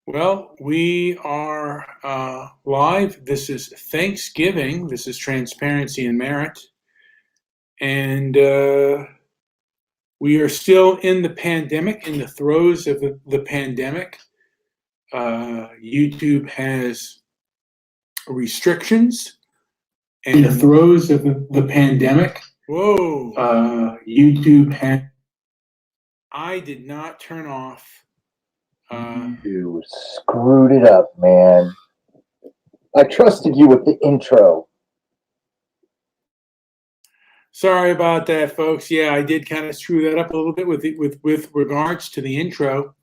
Well, we are live. This is Thanksgiving. This is Transparency and Merit. And we are still in the pandemic, in the throes of the pandemic. YouTube has restrictions. And in the throes of the pandemic. Whoa. YouTube had. I did not turn off. You screwed it up, man. I trusted you with the intro. Sorry about that, folks. Yeah, I did kind of screw that up a little bit with regards to the intro.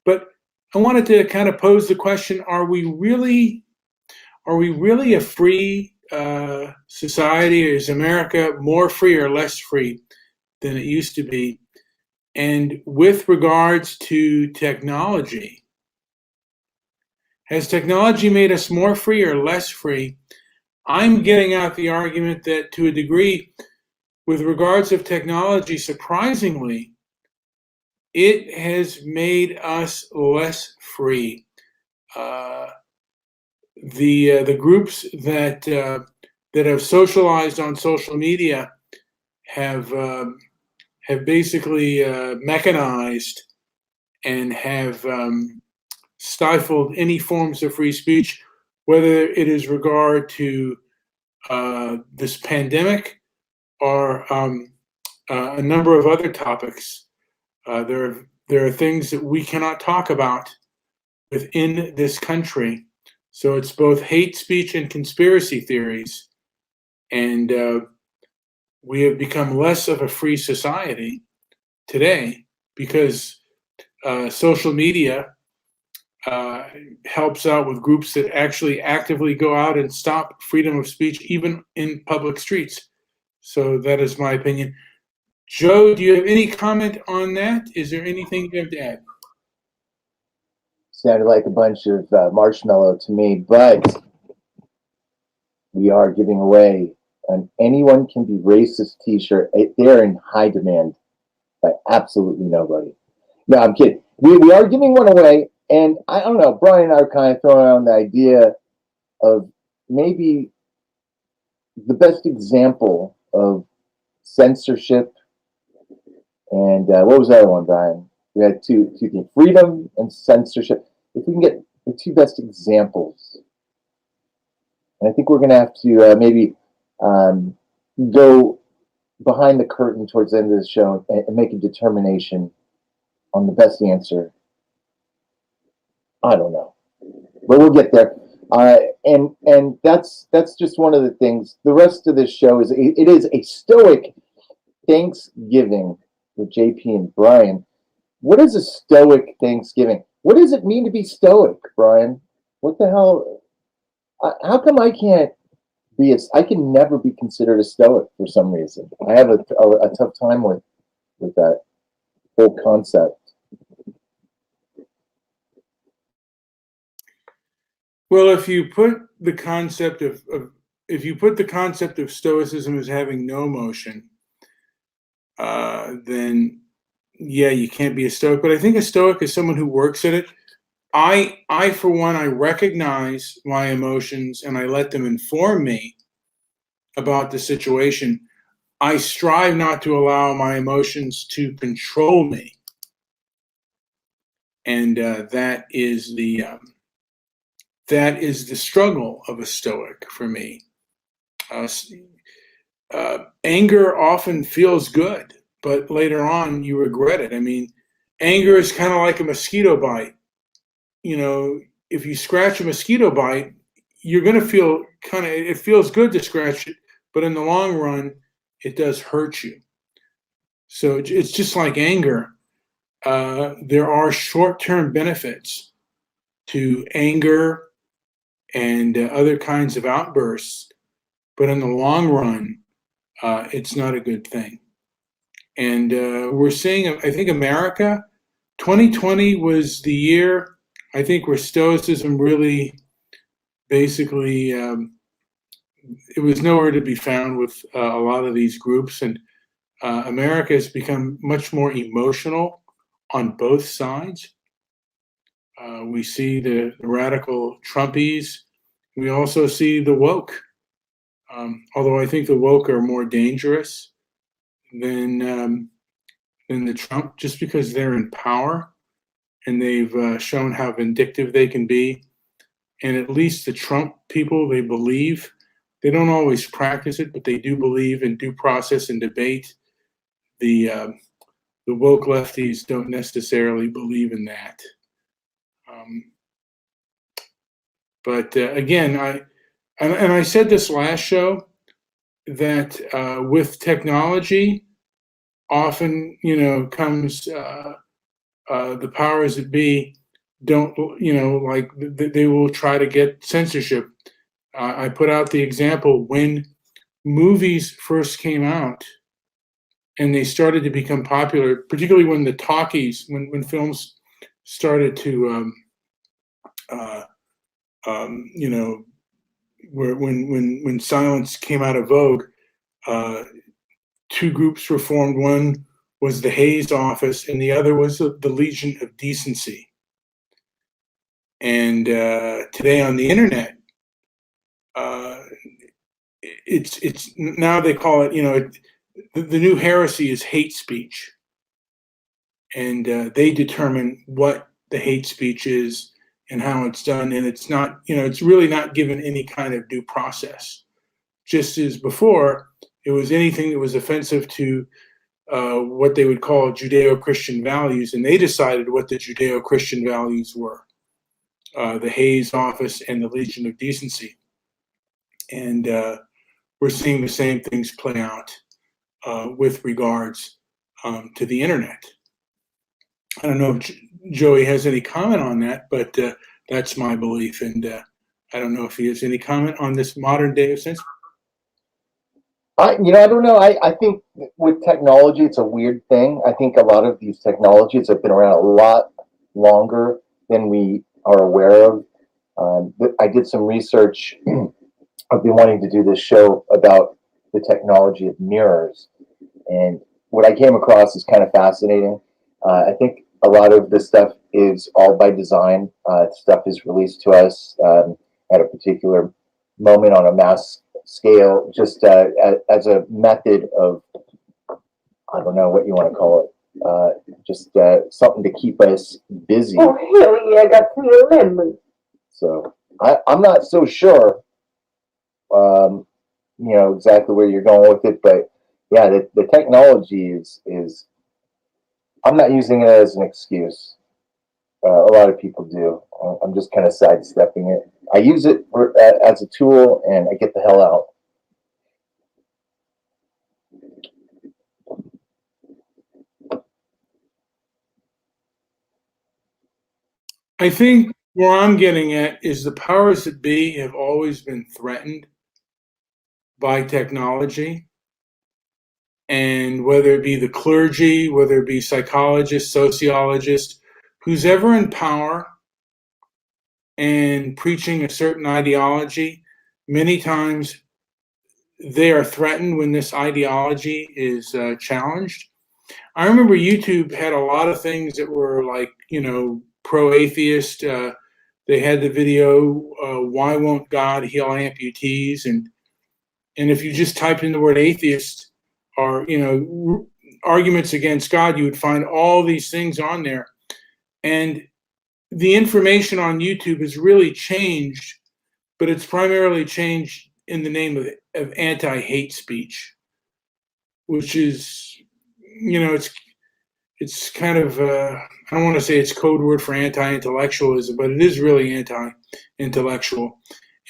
But I wanted to kind of pose the question: Are we really a free society? Is America more free or less free than it used to be? And with regards to technology, has technology made us more free or less free? I'm getting out the argument that to a degree, with regards of technology, surprisingly, it has made us less free. The groups that have socialized on social media have basically mechanized and have stifled any forms of free speech, whether it is regard to this pandemic or a number of other topics. There are things that we cannot talk about within this country. So it's both hate speech and conspiracy theories. And we have become less of a free society today because social media helps out with groups that actually actively go out and stop freedom of speech, even in public streets. So that is my opinion. Joe, do you have any comment on that? Is there anything you have to add? Sounded like a bunch of marshmallow to me, but we are giving away an Anyone Can Be Racist t-shirt. They're in high demand by absolutely nobody. No, I'm kidding. We are giving one away, and I don't know, Brian and I are kind of throwing around the idea of maybe the best example of censorship. And what was the other one, Brian? We had two things: freedom and censorship. If we can get the two best examples, and I think we're going to have to maybe go behind the curtain towards the end of the show and make a determination on the best answer. I don't know, but we'll get there. And that's just one of the things. The rest of this show is it is a Stoic Thanksgiving with JP and Brian. What is a Stoic Thanksgiving? What does it mean to be Stoic, Brian? What the hell? How come I can't be I can never be considered a Stoic for some reason. I have a tough time with that whole concept. Well, if you put the concept of Stoicism as having no emotion, then yeah, you can't be a Stoic. But I think a Stoic is someone who works at it. I for one, I recognize my emotions and I let them inform me about the situation. I strive not to allow my emotions to control me, and that is the struggle of a Stoic for me. Anger often feels good, but later on you regret it. I mean, anger is kind of like a mosquito bite. You know, if you scratch a mosquito bite, you're going to feel it feels good to scratch it, but in the long run, it does hurt you. So it's just like anger. There are short-term benefits to anger and other kinds of outbursts, but in the long run, it's not a good thing. And we're seeing, I think America, 2020 was the year, I think, where Stoicism really basically, it was nowhere to be found with a lot of these groups. And America has become much more emotional on both sides. We see the radical Trumpies. We also see the woke. Although I think the woke are more dangerous than the Trump, just because they're in power and they've shown how vindictive they can be. And at least the Trump people, they believe. They don't always practice it, but they do believe in due process and debate. The woke lefties don't necessarily believe in that. Um, but again, I said this last show that with technology, often comes the powers that be don't like they will try to get censorship. I put out the example when movies first came out and they started to become popular, particularly when the talkies, when films started to, uh, you know, when silence came out of vogue, uh, two groups were formed. One was the Hayes Office, and the other was the Legion of Decency. And today on the internet, uh, it's now they call it, the new heresy is hate speech, and they determine what the hate speech is and how it's done, and it's not, it's really not given any kind of due process. Just as before, it was anything that was offensive to what they would call Judeo-Christian values, and they decided what the Judeo-Christian values were. The Hayes Office and the Legion of Decency, and we're seeing the same things play out with regards to the internet. I don't know if Joey has any comment on that, but that's my belief, and I don't know if he has any comment on this modern day of censorship. I don't know. I think with technology, it's a weird thing. I think a lot of these technologies have been around a lot longer than we are aware of. I did some research. I've been wanting to do this show about the technology of mirrors, and what I came across is kind of fascinating. I think a lot of this stuff is all by design. Stuff is released to us at a particular moment on a mass scale, just as a method of, I don't know what you want to call it, just something to keep us busy. Oh, hell yeah, I got 3 members. So I'm not so sure, exactly where you're going with it, but yeah, the technology is I'm not using it as an excuse. A lot of people do. I'm just kind of sidestepping it. I use it as a tool, and I get the hell out. I think where I'm getting at is the powers that be have always been threatened by technology, and whether it be the clergy, whether it be psychologists, sociologists, who's ever in power and preaching a certain ideology, many times they are threatened when this ideology is challenged. I remember YouTube had a lot of things that were like, pro-atheist. They had the video, "Why Won't God Heal Amputees?" And if you just typed in the word atheist or arguments against God, you would find all these things on there. And the information on YouTube has really changed, but it's primarily changed in the name of anti-hate speech, which is, it's kind of, I don't want to say it's code word for anti-intellectualism, but it is really anti-intellectual,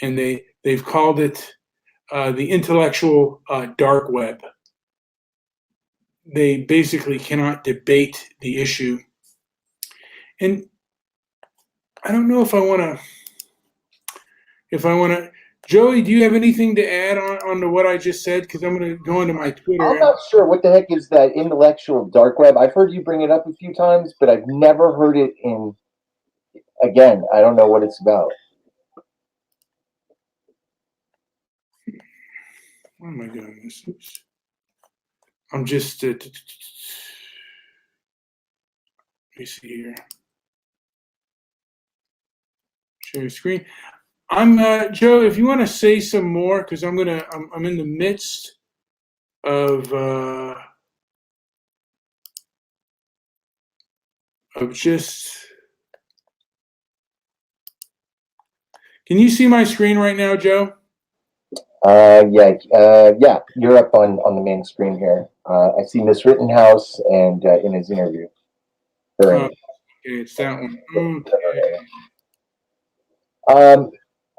and they've called it the intellectual dark web. They basically cannot debate the issue, and I don't know if I want to. Joey, do you have anything to add on to what I just said? Because I'm going to go into my Twitter. I'm not sure what the heck is that intellectual dark web. I've heard you bring it up a few times, but I've never heard it in. Again, I don't know what it's about. Why am I doing this? Oops. I'm just. Let me see here. Share screen. I'm Joe. If you want to say some more, because I'm in the midst of just. Can you see my screen right now, Joe? Yeah. You're up on the main screen here. I see Miss Rittenhouse and in his interview. Okay, it's that one. Okay.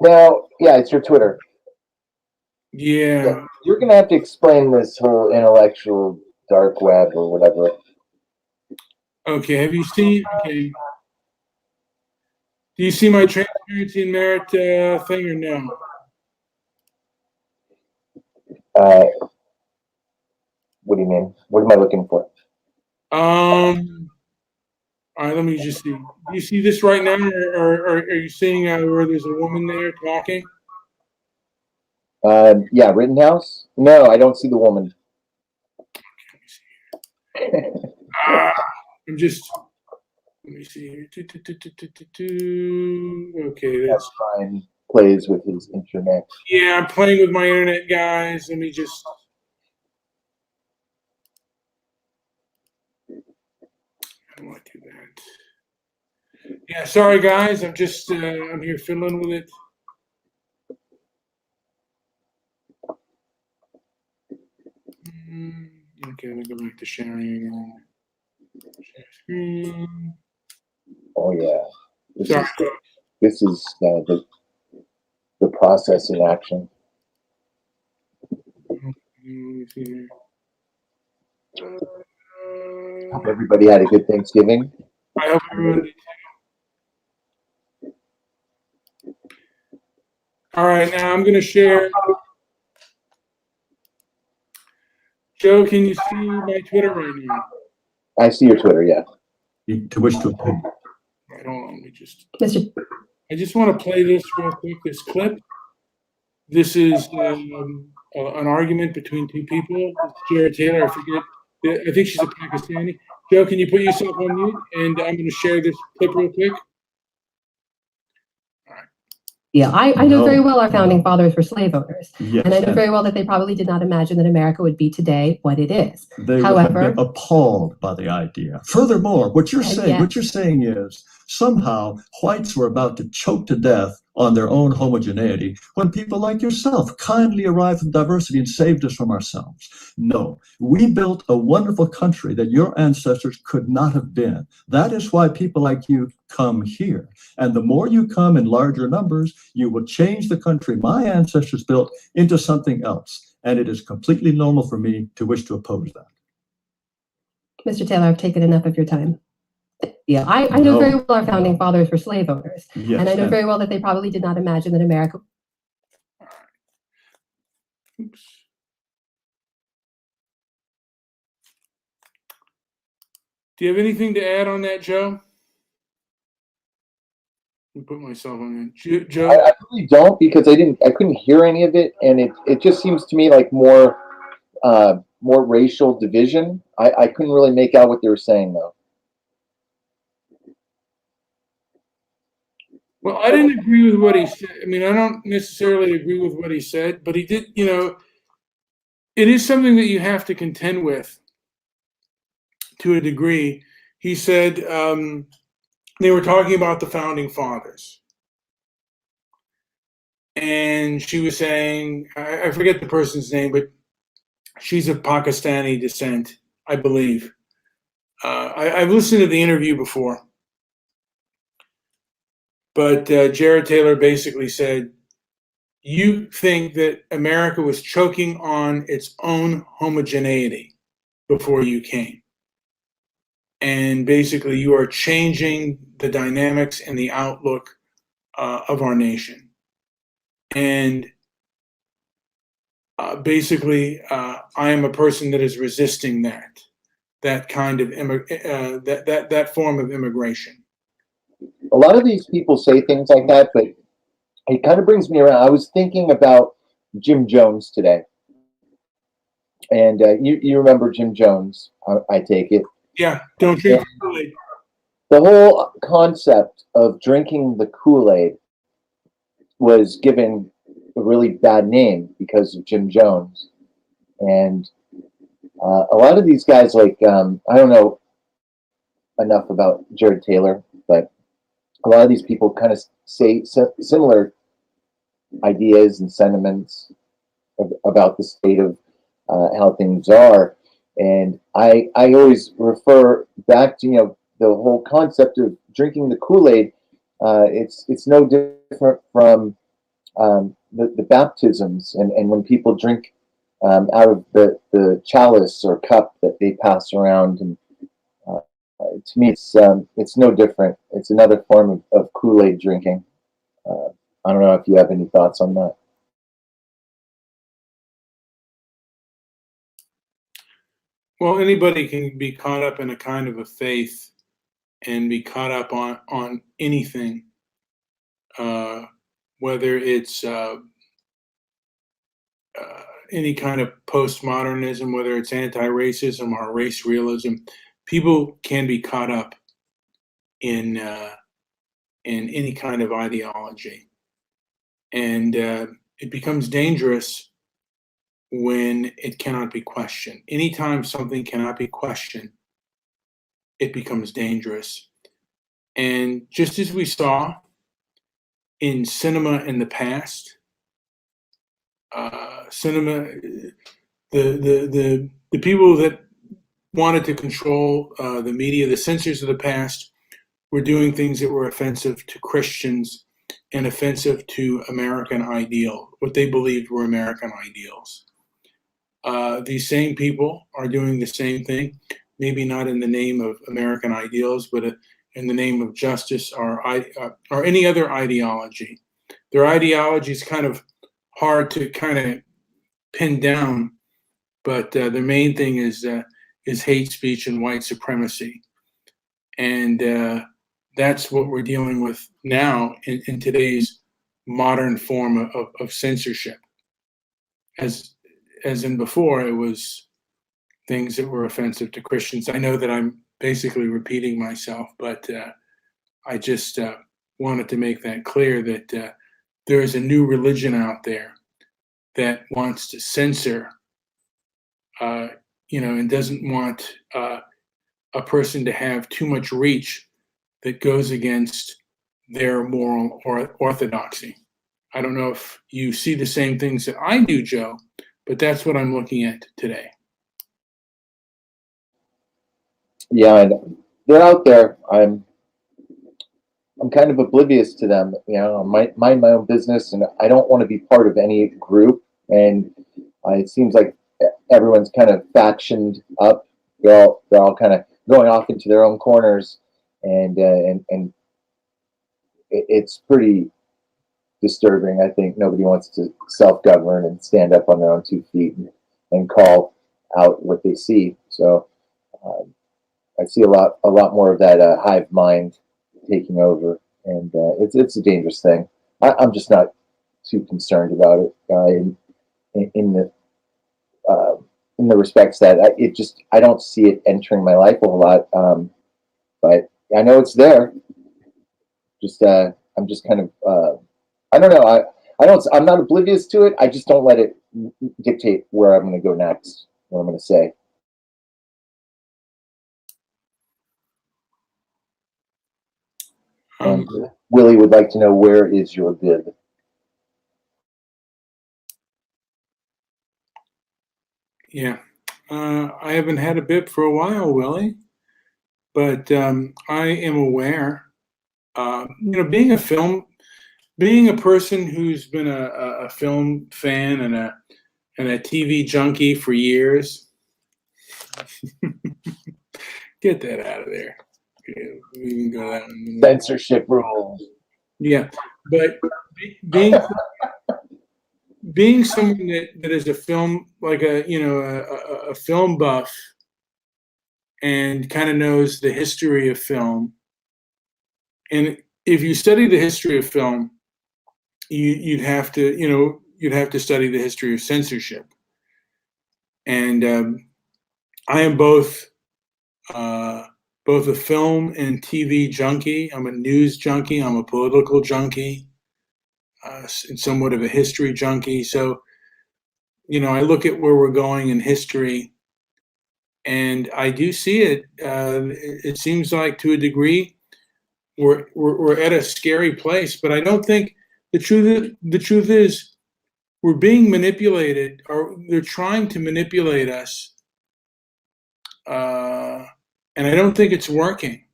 Now, yeah, it's your Twitter. Yeah. You're gonna have to explain this whole intellectual dark web or whatever. Okay. Have you seen? Okay. Do you see my transparency and merit thing or no? What do you mean? What am I looking for? All right. Let me just see. Do you see this right now, or are you seeing where there's a woman there talking? Yeah, Rittenhouse. No, I don't see the woman. I'm just. Let me see here. Okay, that's fine. Plays with his internet. yeah. I'm playing with my internet, guys. Let me just. I don't want to do that. Yeah, sorry guys. I'm just I'm here fiddling with it. Okay, let me go back to sharing again. Share screen. Oh yeah. Sorry. This is the process in action. Hope everybody had a good Thanksgiving. I hope everyone did too. All right, now I'm going to share. Joe, can you see my Twitter right now? I see your Twitter, yeah. To wish to approve. Right, hold on, let me just. I just want to play this real quick. This clip. This is an argument between two people. Jared Taylor, I forget. I think she's a Pakistani. Joe, can you put yourself on mute? And I'm going to share this clip real quick. All right. Yeah, I know very well our founding fathers were slave owners. Yes, and I know very well that they probably did not imagine that America would be today what it is. They would have been appalled by the idea. Furthermore, what you're saying is somehow whites were about to choke to death on their own homogeneity when people like yourself kindly arrived with diversity and saved us from ourselves. No, we built a wonderful country that your ancestors could not have been. That is why people like you come here. And the more you come in larger numbers, you will change the country my ancestors built into something else. And it is completely normal for me to wish to oppose that. Mr. Taylor, I've taken enough of your time. Yeah, I know very well our founding fathers were slave owners. Yes, and I know very well that they probably did not imagine that America. Oops. Do you have anything to add on that, Joe? Let me put myself on that. Joe? I really don't, because I couldn't hear any of it, and it just seems to me like more racial division. I couldn't really make out what they were saying though. Well, I didn't agree with what he said. I mean, I don't necessarily agree with what he said, but he did, it is something that you have to contend with to a degree. He said they were talking about the founding fathers. And she was saying, I forget the person's name, but she's of Pakistani descent, I believe. I've listened to the interview before. But Jared Taylor basically said, you think that America was choking on its own homogeneity before you came. And basically, you are changing the dynamics and the outlook of our nation. And basically, I am a person that is resisting that kind of that form of immigration. A lot of these people say things like that, but it kind of brings me around. I was thinking about Jim Jones today, and you remember Jim Jones? I take it. Yeah, don't drink Kool-Aid. The whole concept of drinking the Kool-Aid was given a really bad name because of Jim Jones. And a lot of these guys, like, I don't know enough about Jared Taylor, but a lot of these people kind of say similar ideas and sentiments about the state of how things are. And I always refer back to, the whole concept of drinking the Kool-Aid. It's no different from the baptisms and when people drink out of the chalice or cup that they pass around. And to me, it's no different. It's another form of Kool-Aid drinking. I don't know if you have any thoughts on that. Well, anybody can be caught up in a kind of a faith and be caught up on anything, whether it's any kind of postmodernism, whether it's anti-racism or race realism. People can be caught up in any kind of ideology, and it becomes dangerous when it cannot be questioned. Anytime something cannot be questioned, it becomes dangerous. And just as we saw in cinema in the past, cinema, the people that wanted to control the media, the censors of the past, were doing things that were offensive to Christians and offensive to American ideal, what they believed were American ideals. These same people are doing the same thing, maybe not in the name of American ideals, but in the name of justice or any other ideology. Their ideology is kind of hard to kind of pin down, but the main thing is hate speech and white supremacy, and that's what we're dealing with now in today's modern form of censorship. As in before, it was things that were offensive to Christians. I know that I'm basically repeating myself, but I just wanted to make that clear that there is a new religion out there that wants to censor, and doesn't want a person to have too much reach that goes against their moral orthodoxy. I don't know if you see the same things that I do, Joe, but that's what I'm looking at today. Yeah, they're out there. I'm kind of oblivious to them. I mind my own business, and I don't want to be part of any group. And it seems like everyone's kind of factioned up. They're all kind of going off into their own corners, and it's pretty disturbing. I think nobody wants to self-govern and stand up on their own 2 feet and call out what they see. So I see a lot more of that hive mind taking over, and it's a dangerous thing. I'm just not too concerned about it in the respects that I don't see it entering my life a whole lot. But I know it's there. I'm just kind of I don't know. I'm not oblivious to it. I just don't let it dictate where I'm going to go next, what I'm going to say. And Willie would like to know, where is your bib? Yeah, I haven't had a bib for a while, Willie, but I am aware. Being a person who's been a film fan and a TV junkie for years. Get that out of there. Yeah, we can go that one. Censorship rules. Yeah, but being someone that is a film, like a film buff, and kind of knows the history of film, and if you study the history of film, you'd have to study the history of censorship, and I am both a film and TV junkie. I'm a news junkie. I'm a political junkie. somewhat of a history junkie. So, I look at where we're going in history, and I do see it. It seems like, to a degree, we're at a scary place. But I don't think the truth is we're being manipulated, or they're trying to manipulate us, and I don't think it's working.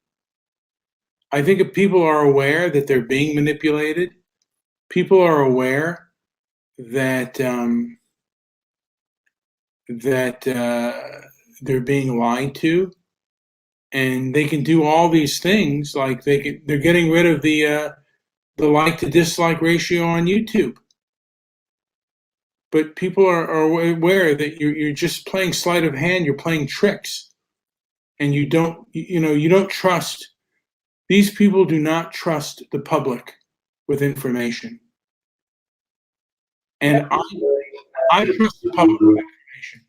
I think if people are aware that they're being manipulated, people are aware that they're being lied to, and they can do all these things. Like they're getting rid of the like to dislike ratio on YouTube. But people are aware that you're just playing sleight of hand. You're playing tricks, and you don't trust. These people do not trust the public with information, and I trust the public with information.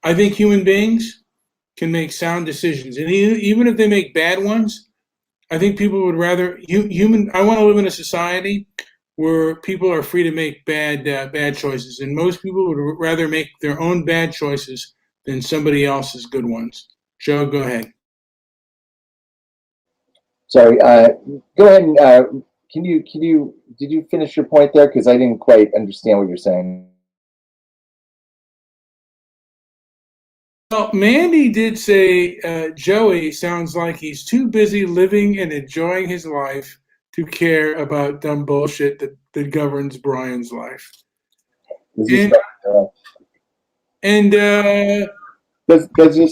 I think human beings can make sound decisions, and even if they make bad ones, I think people would rather I want to live in a society where people are free to make bad choices, and most people would rather make their own bad choices than somebody else's good ones. Joe, go ahead. Sorry. Go ahead and did you finish your point there? Because I didn't quite understand what you're saying. Well, Mandy did say Joey sounds like he's too busy living and enjoying his life to care about dumb bullshit that governs Brian's life. Does this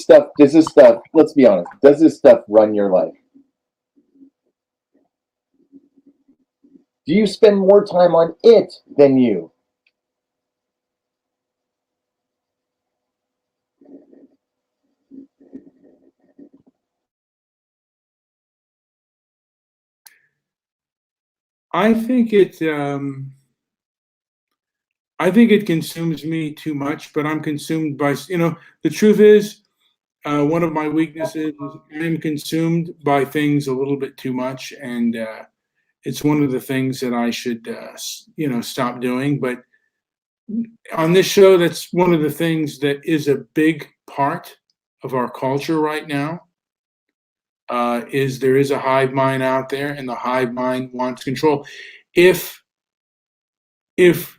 stuff, let's be honest, does this stuff run your life? Do you spend more time on it than you? I think it consumes me too much, but I'm consumed by, the truth is, one of my weaknesses is I'm consumed by things a little bit too much, and it's one of the things that I should, stop doing. But on this show, that's one of the things that is a big part of our culture right now. Is there is a hive mind out there, and the hive mind wants control. If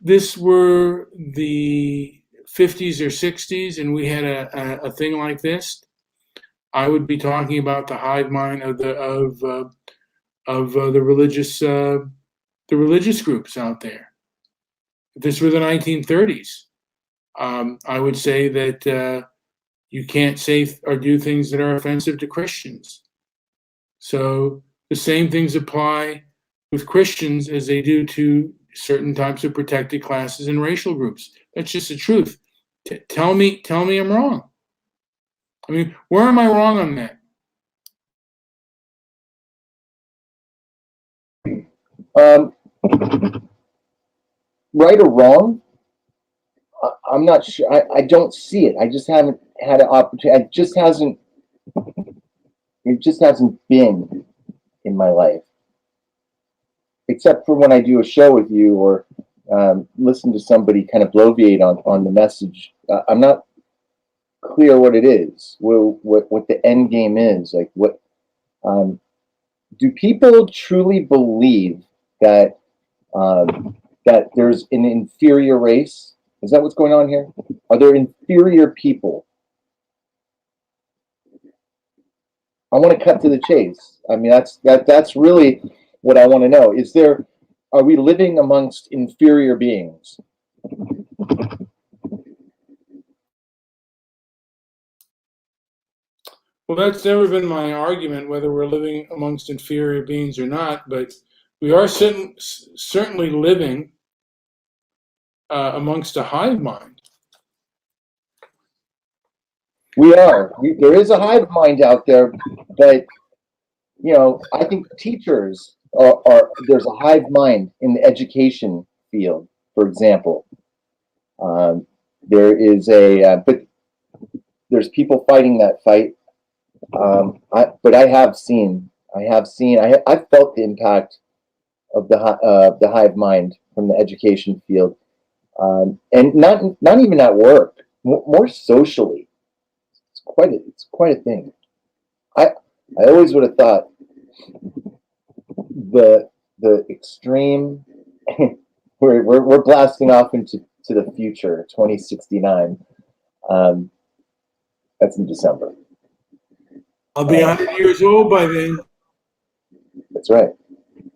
this were the 50s or 60s and we had a thing like this, I would be talking about the hive mind of the religious groups out there. If this were the 1930s, I would say that you can't say or do things that are offensive to Christians. So the same things apply with Christians as they do to certain types of protected classes and racial groups. That's just the truth. Tell me I'm wrong. I mean, where am I wrong on that? Right or wrong? I'm not sure. I don't see it. I just haven't had an opportunity. It just hasn't been in my life, except for when I do a show with you or listen to somebody kind of bloviate on the message. I'm not clear what it is, what the end game is. Like, what do people truly believe that that there's an inferior race? Is that what's going on here? Are there inferior people? I want to cut to the chase. I mean, that's really what I want to know. Are we living amongst inferior beings? Well, that's never been my argument, whether we're living amongst inferior beings or not, but we are certainly living amongst a hive mind. We are. There is a hive mind out there, but I think teachers are there's a hive mind in the education field, for example. There is but there's people fighting that fight. But I have felt the impact of the hive mind from the education field, and not even at work, more socially. It's quite a thing. I always would have thought the extreme. we're blasting off into the future, 2069. That's in December. I'll be 100 years old by then. That's right.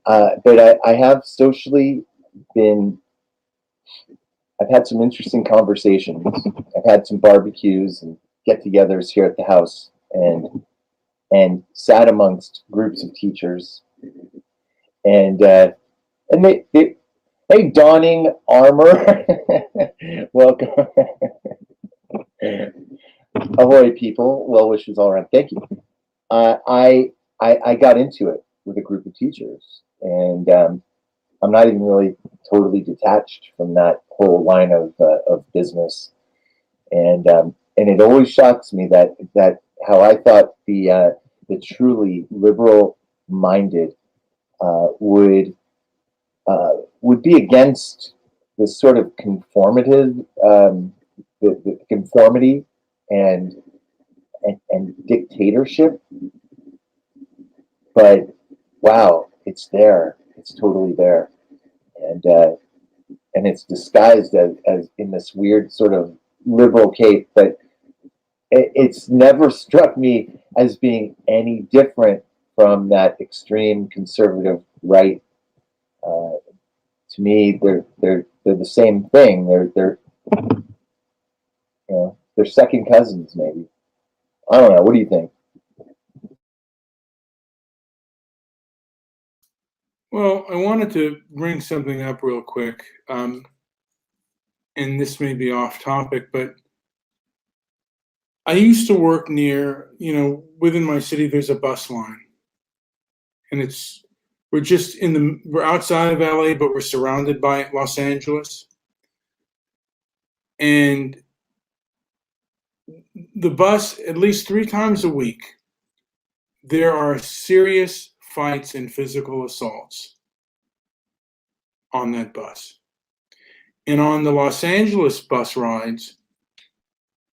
But I have socially been. I've had some interesting conversations. I've had some barbecues and get-togethers here at the house, and sat amongst groups of teachers, and they hey, donning armor, welcome, ahoy, people, well wishes all around. Thank you. I got into it with a group of teachers, and I'm not even really totally detached from that whole line of business, and it always shocks me that how I thought the truly liberal minded would be against this sort of conformative, the conformity and dictatorship, but wow, it's there. It's totally there, and it's disguised as in this weird sort of liberal cape, but it's never struck me as being any different from that extreme conservative right. To me, they're the same thing. They're they're second cousins, maybe. I don't know. What do you think? Well, I wanted to bring something up real quick, and this may be off topic, but I used to work near, within my city, there's a bus line, and we're outside of LA, but we're surrounded by Los Angeles, and the bus, at least 3 times a week, there are serious fights and physical assaults on that bus. And on the Los Angeles bus rides,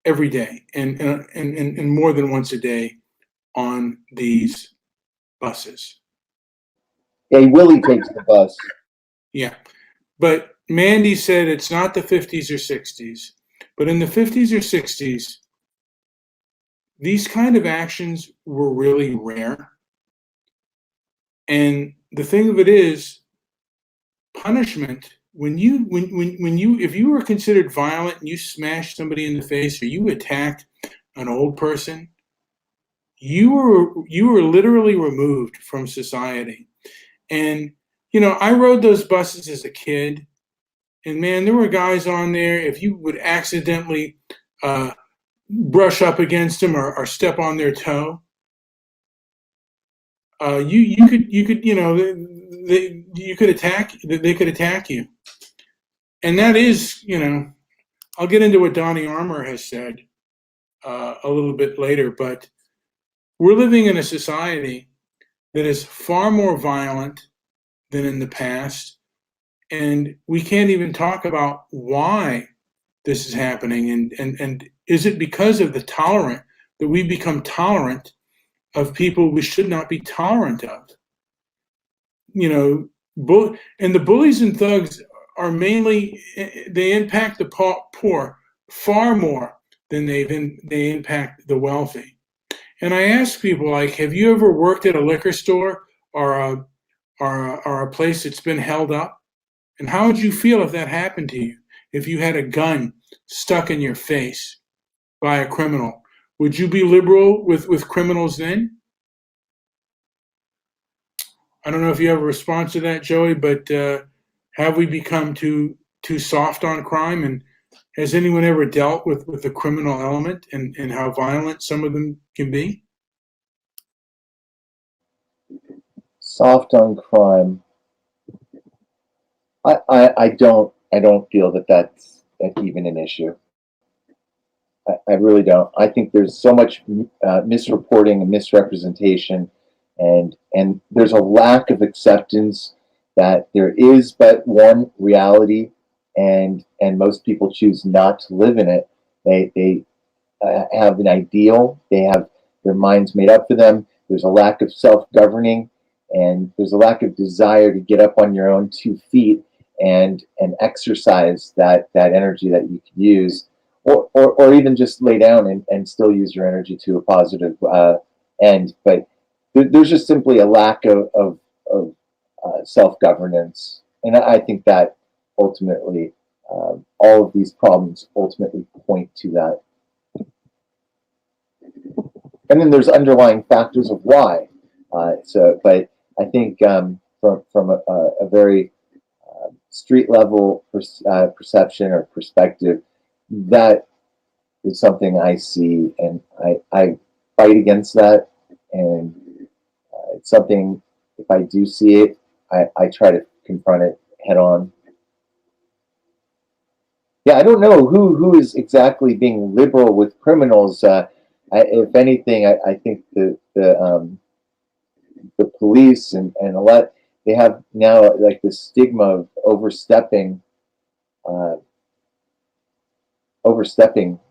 every day and more than once a day on these buses. Hey, Willie takes the bus. Yeah. But Mandy said it's not the 50s or 60s. But in the 50s or 60s, these kind of actions were really rare. And the thing of it is, punishment, if you were considered violent and you smashed somebody in the face or you attacked an old person, you were literally removed from society. And I rode those buses as a kid, and man, there were guys on there. If you would accidentally brush up against them or step on their toe, you could attack. They could attack you. And that is, I'll get into what Donnie Armour has said a little bit later, but we're living in a society that is far more violent than in the past. And we can't even talk about why this is happening. And is it because of that we become tolerant of people we should not be tolerant of? And the bullies and thugs are mainly, they impact the poor far more than they impact the wealthy. And I ask people, like, have you ever worked at a liquor store or a place that's been held up? And how would you feel if that happened to you? If you had a gun stuck in your face by a criminal, would you be liberal with criminals then? I don't know if you have a response to that, Joey, but have we become too soft on crime? And has anyone ever dealt with the criminal element and how violent some of them can be? Soft on crime. I don't feel that's even an issue. I really don't. I think there's so much misreporting and misrepresentation, and there's a lack of acceptance that there is but one reality, and most people choose not to live in it. They have an ideal. They have their minds made up for them. There's a lack of self-governing, and there's a lack of desire to get up on your own 2 feet and exercise that energy that you can use, or even just lay down and still use your energy to a positive end. But there's just simply a lack of self-governance, and I think that ultimately all of these problems ultimately point to that. And then there's underlying factors of why. But I think from a very street level perception or perspective, that is something I see, and I fight against that. And it's something, if I do see it, I try to confront it head on. Yeah, I don't know who is exactly being liberal with criminals. If anything, I think the police and a lot, they have now like the stigma of overstepping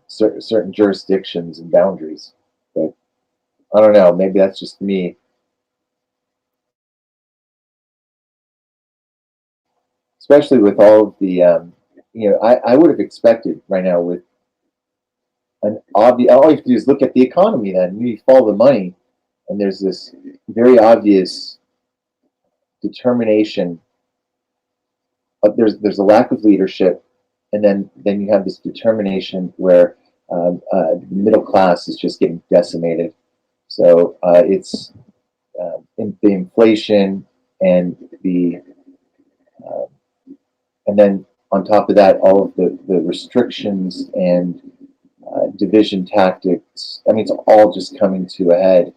certain jurisdictions and boundaries. But I don't know, maybe that's just me. Especially with all of the I would have expected right now with an obvious, all you have to do is look at the economy, then you follow the money, and there's this very obvious determination. There's a lack of leadership, and then you have this determination where the middle class is just getting decimated. So it's in the inflation and and then on top of that, all of the restrictions and division tactics. I mean, it's all just coming to a head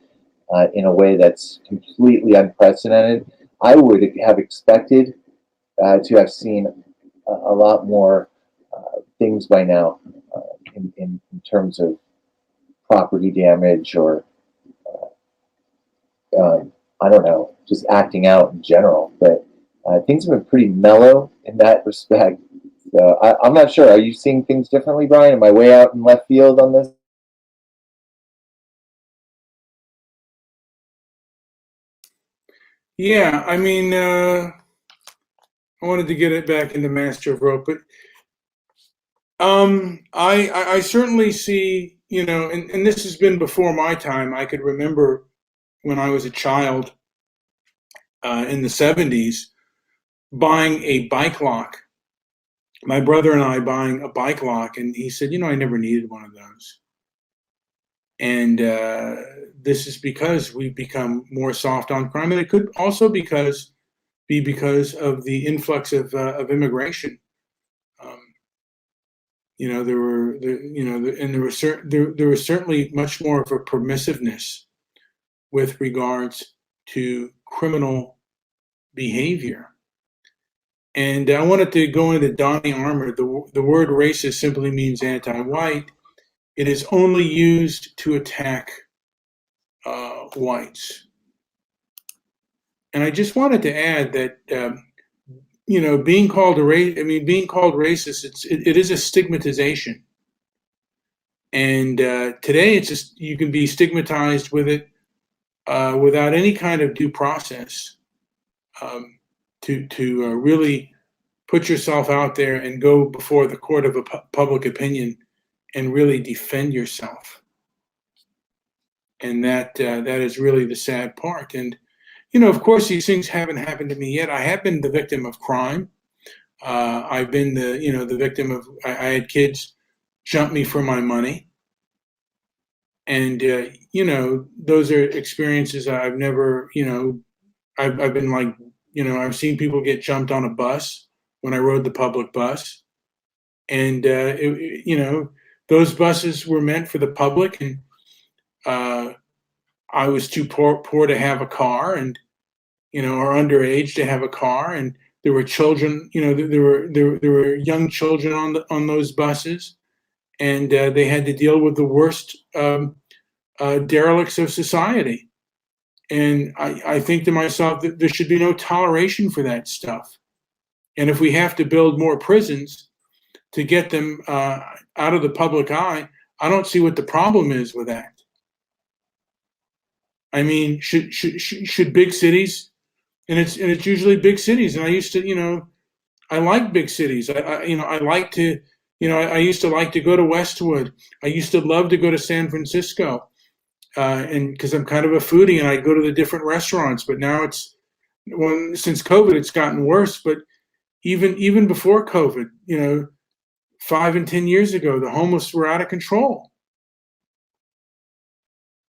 in a way that's completely unprecedented. I would have expected to have seen a lot more things by now in terms of property damage or I don't know, just acting out in general. But things have been pretty mellow in that respect. So I'm not sure. Are you seeing things differently, Brian? Am I way out in left field on this? Yeah, I mean, I wanted to get it back into Master of Rope, but I certainly see, and this has been before my time. I could remember when I was a child in the 70s buying a bike lock. My brother and I buying a bike lock, and he said, I never needed one of those. And this is because we've become more soft on crime, and it could also be because of the influx of immigration. There was certainly much more of a permissiveness with regards to criminal behavior. And I wanted to go into Donnie Armour. The word racist simply means anti-white. It is only used to attack whites. And I just wanted to add that being called racist, it is a stigmatization. And today, it's just you can be stigmatized with it without any kind of due process to really put yourself out there and go before the court of public opinion and really defend yourself. And that is really the sad part. And of course, these things haven't happened to me yet. I have been the victim of crime. I've been the victim of. I had kids jump me for my money, and those are experiences I've never. I've been like, I've seen people get jumped on a bus when I rode the public bus, and those buses were meant for the public, and I was too poor to have a car, and or underage to have a car, and there were children. There were young children on those buses, and they had to deal with the worst derelicts of society. And I think to myself that there should be no toleration for that stuff. And if we have to build more prisons to get them out of the public eye, I don't see what the problem is with that. I mean, should big cities, and it's usually big cities. And I used to, I like big cities. I like to, I used to like to go to Westwood. I used to love to go to San Francisco, and because I'm kind of a foodie and I go to the different restaurants. But now since COVID, it's gotten worse. But even before COVID, 5 and 10 years ago, the homeless were out of control.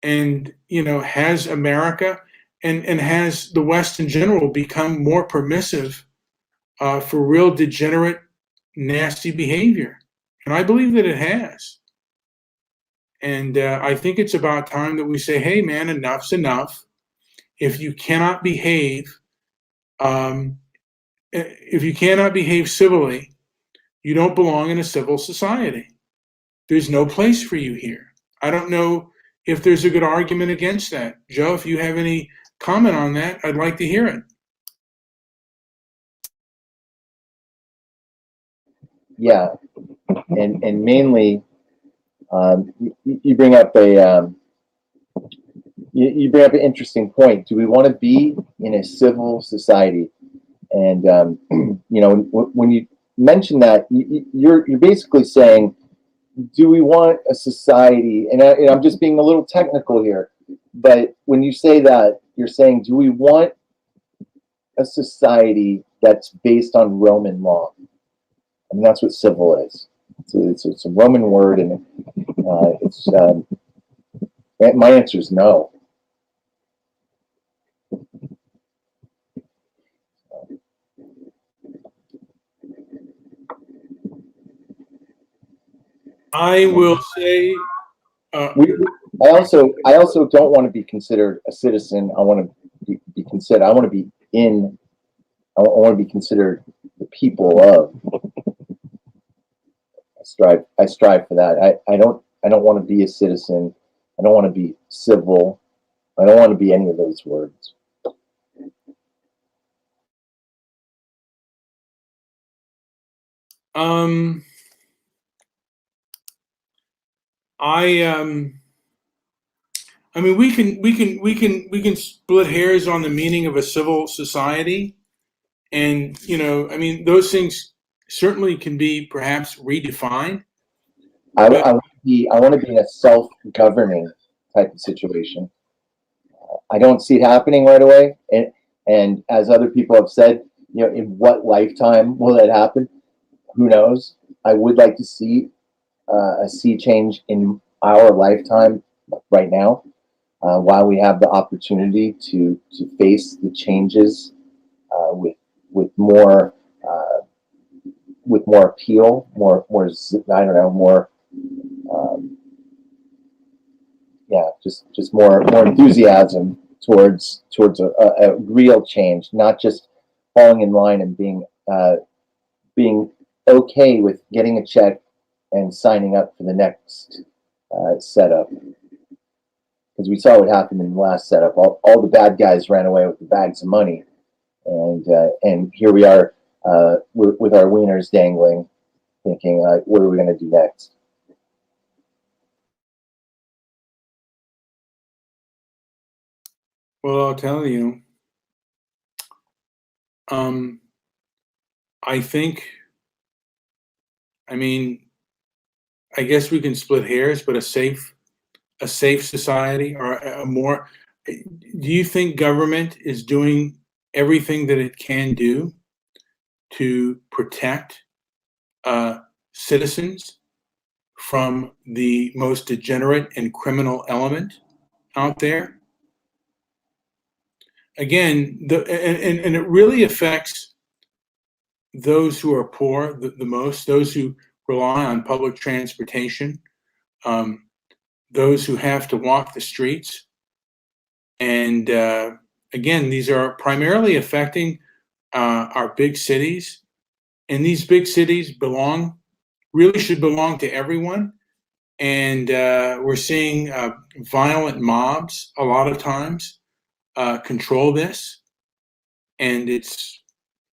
And has America and has the West in general become more permissive for real degenerate, nasty behavior? And I believe that it has. And I think it's about time that we say, hey, man, enough's enough. If you cannot behave, civilly, you don't belong in a civil society. There's no place for you here. I don't know if there's a good argument against that. Joe, if you have any comment on that, I'd like to hear it. Yeah, and mainly, you bring up an interesting point. Do we want to be in a civil society? And when you mention that, you're basically saying, do we want a society? And I'm just being a little technical here, but when you say that, you're saying, do we want a society that's based on Roman law? I mean, that's what civil is. It's a Roman word, and my answer is no. I will say. I also don't want to be considered a citizen. I want to be considered. I want to be in. I want to be considered the people of. I strive for that. I don't want to be a citizen. I don't want to be civil. I don't want to be any of those words. I mean, we can split hairs on the meaning of a civil society, and I mean, those things certainly can be perhaps redefined. I want to be in a self-governing type of situation. I don't see it happening right away, and as other people have said, in what lifetime will that happen? Who knows? I would like to see a sea change in our lifetime right now, while we have the opportunity to face the changes with more appeal, more I don't know, more just more enthusiasm towards a real change, not just falling in line and being okay with getting a check and signing up for the next setup. Because we saw what happened in the last setup. All the bad guys ran away with the bags of money, and here we are with our wieners dangling, thinking, what are we going to do next? Well, I'll tell you. I mean, I guess we can split hairs, but a safe society, or a more. Do you think government is doing everything that it can do to protect citizens from the most degenerate and criminal element out there? Again, and it really affects those who are poor the most, those who rely on public transportation, those who have to walk the streets. And again, these are primarily affecting our big cities. And these big cities really should belong to everyone. And we're seeing violent mobs a lot of times control this, and it's,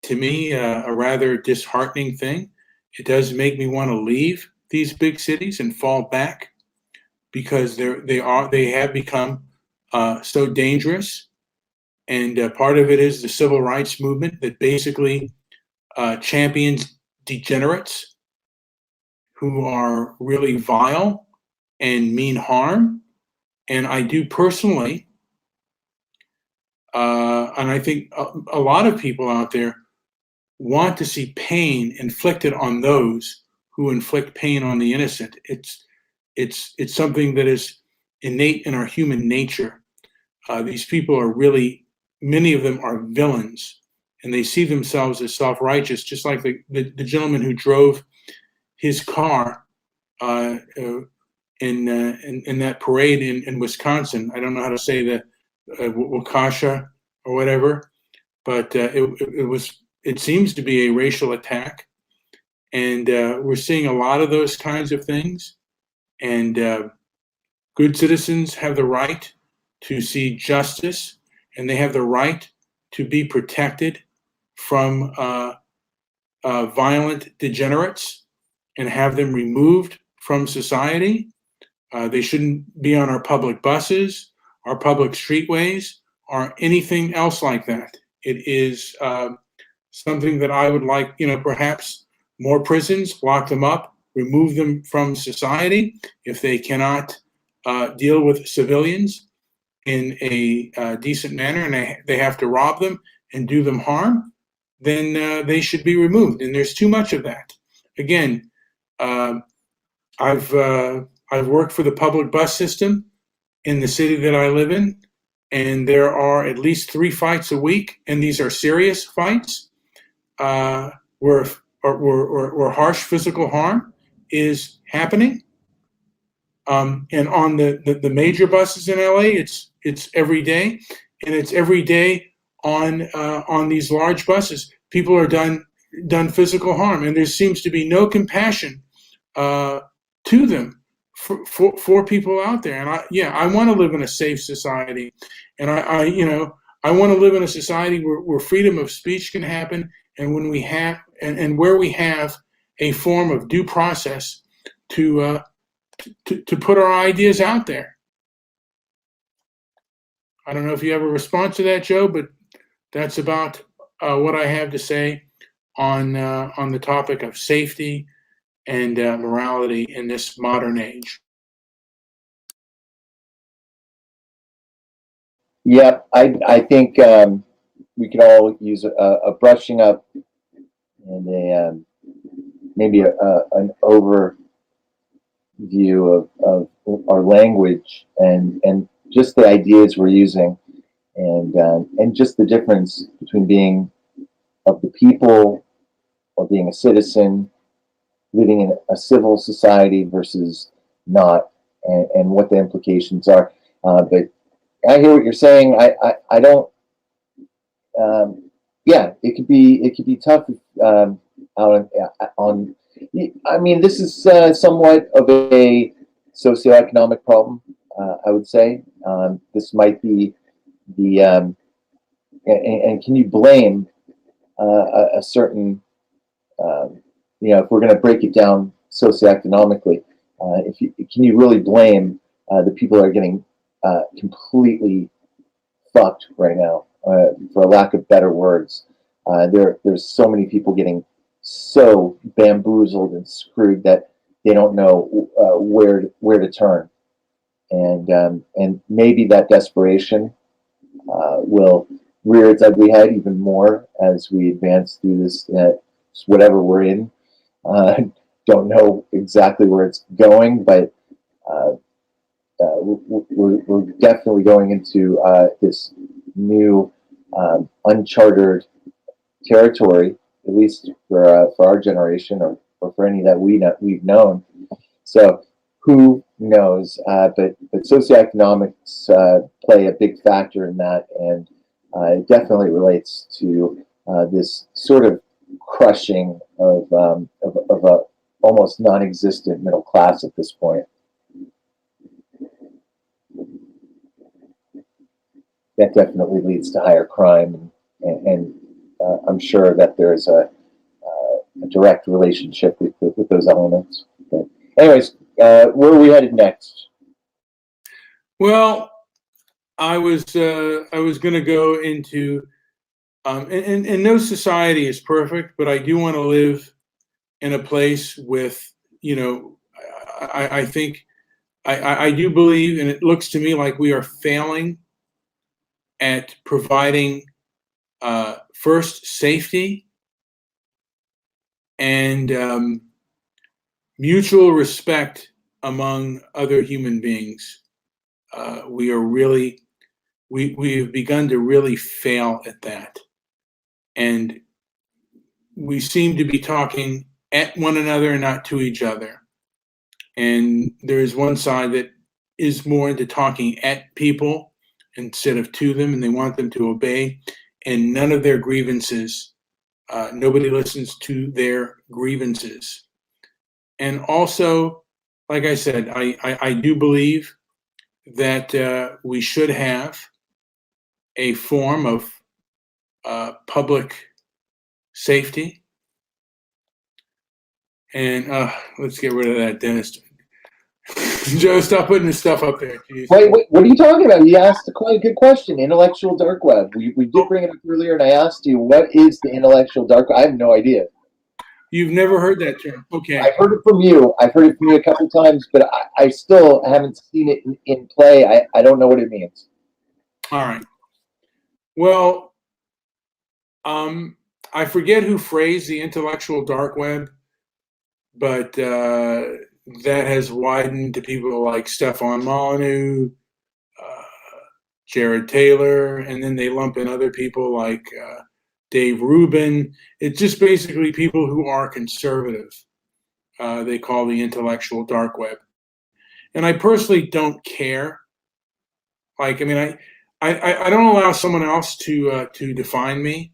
to me, a rather disheartening thing. It does make me want to leave these big cities and fall back, because they have become so dangerous. And part of it is the civil rights movement that basically champions degenerates who are really vile and mean harm. And I do personally, and I think a lot of people out there want to see pain inflicted on those who inflict pain on the innocent. It's something that is innate in our human nature. These people are really, many of them are villains, and they see themselves as self-righteous, just like the gentleman who drove his car in that parade in Wisconsin. I don't know how to say the Waukesha or whatever, but it seems to be a racial attack, and we're seeing a lot of those kinds of things. And good citizens have the right to see justice, and they have the right to be protected from violent degenerates and have them removed from society. They shouldn't be on our public buses, our public streetways, or anything else like that. It is something that I would like, perhaps more prisons, lock them up, remove them from society. If they cannot deal with civilians in a decent manner, and they have to rob them and do them harm, then they should be removed. And there's too much of that. Again, I've worked for the public bus system in the city that I live in, and there are at least 3 fights a week, and these are serious fights where harsh physical harm is happening. And on the major buses in LA, it's every day, and it's every day on these large buses. People are done physical harm, and there seems to be no compassion to them for people out there. And I want to live in a safe society, and I want to live in a society where freedom of speech can happen, and when we have and where we have a form of due process to put our ideas out there. I don't know if you have a response to that, Joe, but that's about what I have to say on the topic of safety and morality in this modern age. Yeah, I think we could all use a brushing up and maybe an overview of our language and just the ideas we're using, and just the difference between being of the people or being a citizen, living in a civil society versus not, and what the implications are. But I hear what you're saying. I don't. Yeah, it could be tough out on. I mean, this is somewhat of a socioeconomic problem. I would say this might be the and can you blame a certain if we're going to break it down socioeconomically, can you really blame the people that are getting completely fucked right now, for lack of better words? There's so many people getting so bamboozled and screwed that they don't know where to turn, and maybe that desperation will rear its ugly head even more as we advance through this whatever we're in. Don't know exactly where it's going, but we're definitely going into this new uncharted territory, at least for our generation, or for any that we've known. So who knows? But socioeconomics play a big factor in that, and it definitely relates to this sort of crushing of a almost non-existent middle class at this point. that definitely leads to higher crime, and I'm sure that there's a direct relationship with those elements. But anyways, where are we headed next? Well, I was going to go into, and no society is perfect, but I do want to live in a place with, I think I do believe, and it looks to me like we are failing at providing first safety and mutual respect among other human beings. We have begun to really fail at that. And we seem to be talking at one another and not to each other. And there is one side that is more into talking at people instead of to them, and they want them to obey. And none of their grievances, nobody listens to their grievances. And also, like I said, I do believe that we should have a form of public safety. And let's get rid of that dentist. Joe, stop putting this stuff up there. Jeez. Wait, what are you talking about? You asked quite a good question. Intellectual dark web. We did bring it up earlier, and I asked you, what is the intellectual dark web? I have no idea. You've never heard that term. Okay. I've heard it from you. I've heard it from you a couple times, but I still haven't seen it in play. I don't know what it means. All right. Well, I forget who phrased the intellectual dark web, but that has widened to people like Stefan Molyneux, Jared Taylor, and then they lump in other people like Dave Rubin. It's just basically people who are conservative. They call the intellectual dark web. And I personally don't care. Like, I mean, I don't allow someone else to define me.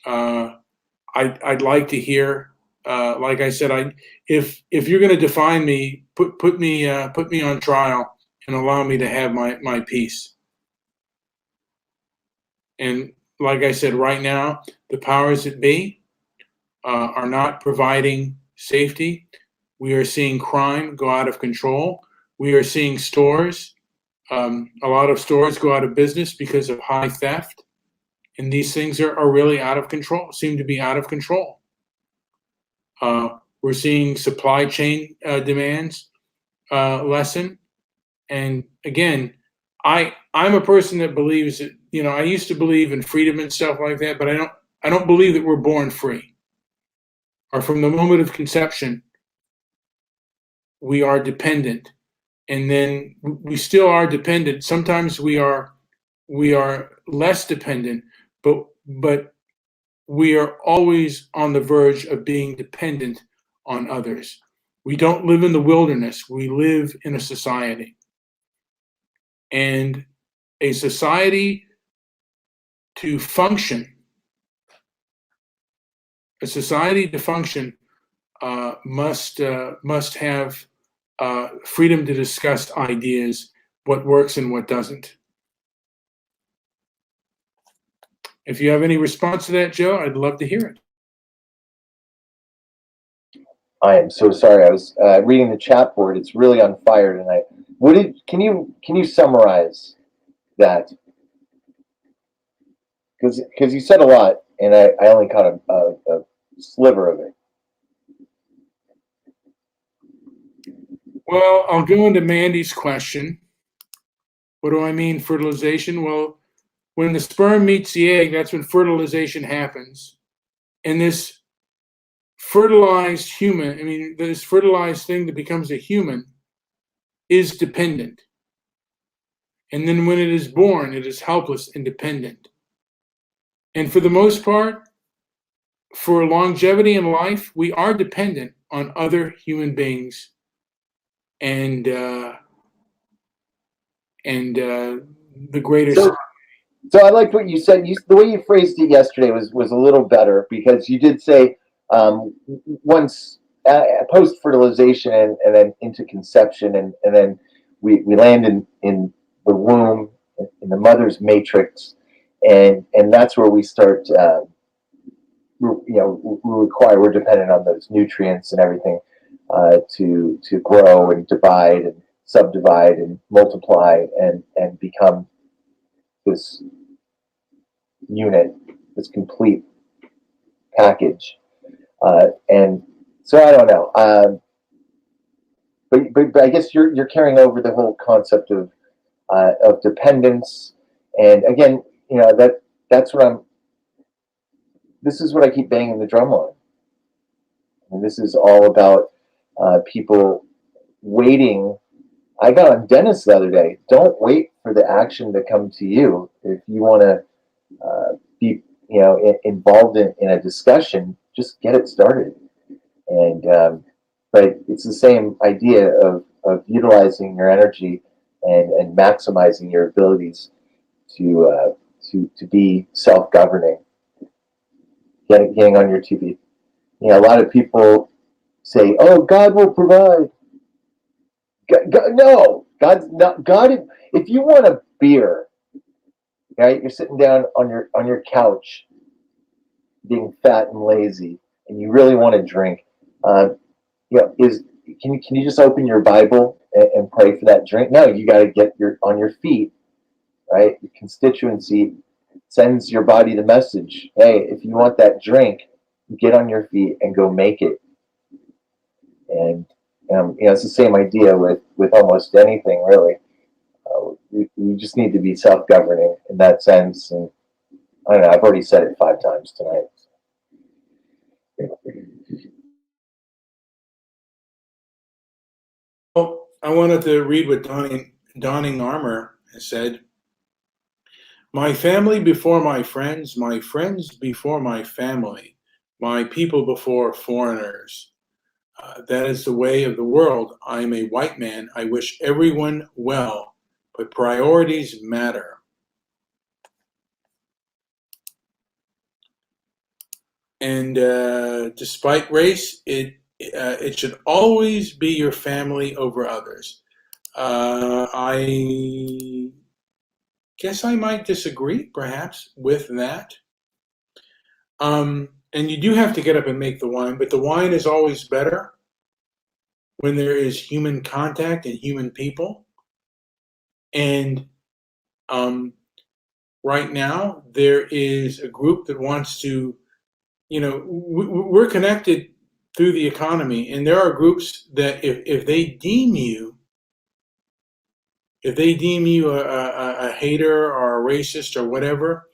I'd like to hear, like I said, if you're going to define me, put me on trial and allow me to have my peace. And like I said, right now, the powers that be are not providing safety. We are seeing crime go out of control. We are seeing stores, a lot of stores go out of business because of high theft. And these things are really out of control, seem to be out of control. We're seeing supply chain demands lessen. And again, I'm a person that believes that, I used to believe in freedom and stuff like that, but I don't believe that we're born free. Or from the moment of conception, we are dependent. And then we still are dependent. Sometimes we are less dependent, but we are always on the verge of being dependent on others. We don't live in the wilderness. We live in a society. And a society to function, must have freedom to discuss ideas, what works and what doesn't. If you have any response to that, Joe, I'd love to hear it. I am so sorry. I was reading the chat board. It's really on fire tonight. Can you summarize that? Because you said a lot, and I only caught a sliver of it. Well, I'll go into Mandy's question. What do I mean, fertilization? Well, when the sperm meets the egg, that's when fertilization happens. And this fertilized this fertilized thing that becomes a human is dependent. And then when it is born, it is helpless and dependent. And for the most part, for longevity in life, we are dependent on other human beings and the greater. So I liked what you said. The way you phrased it yesterday was a little better, because you did say once post fertilization and then into conception, and then we land in the womb, in the mother's matrix, and that's where we start. We're dependent on those nutrients and everything to grow and divide and subdivide and multiply and become this unit, this complete package. And so I don't know. But I guess you're carrying over the whole concept of dependence, and again, that's what I'm. This is what I keep banging the drum on, and this is all about people waiting. I got on Dennis the other day. Don't wait for the action to come to you. If you want to be, involved in a discussion, just get it started. And but it's the same idea of utilizing your energy and maximizing your abilities to be self-governing. Getting on your TV. A lot of people say, "Oh, God will provide." No, God's not. God, if you want a beer, right? You're sitting down on your couch, being fat and lazy, and you really want to drink. Can you just open your Bible and pray for that drink? No, you got to get on your feet, right? Your constituency sends your body the message: hey, if you want that drink, get on your feet and go make it. And it's the same idea with almost anything, really. We just need to be self-governing in that sense. And I don't know. I've already said it 5 times tonight. Well, I wanted to read what Donning Armour said. My family before my friends before my family, my people before foreigners. That is the way of the world. I am a white man. I wish everyone well, but priorities matter. And despite race, it should always be your family over others. I guess I might disagree, perhaps, with that. And you do have to get up and make the wine, but the wine is always better when there is human contact and human people. And right now, there is a group that wants to, we're connected through the economy, and there are groups that if they deem you a hater or a racist or whatever,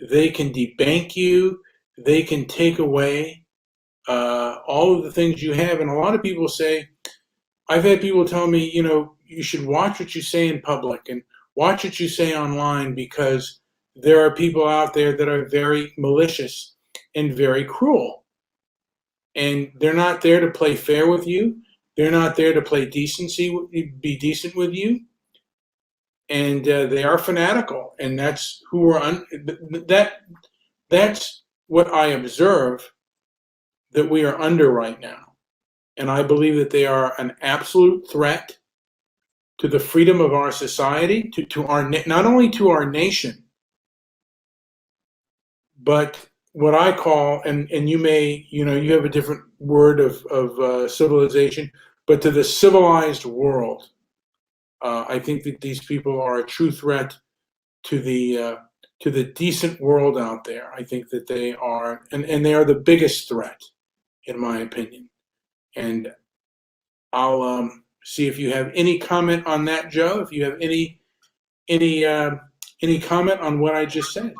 they can debank you, they can take away all of the things you have. And a lot of people say, I've had people tell me, you should watch what you say in public and watch what you say online, because there are people out there that are very malicious and very cruel. And they're not there to play fair with you. They're not there to be decent with you. And they are fanatical, and that's that's what I observe that we are under right now. And I believe that they are an absolute threat to the freedom of our society, to our not only to our nation, but what I call, and you may, you have a different word of civilization, but to the civilized world. I think that these people are a true threat to the decent world out there. I think that they are, and they are the biggest threat, in my opinion. And I'll see if you have any comment on that, Joe. If you have any comment on what I just said.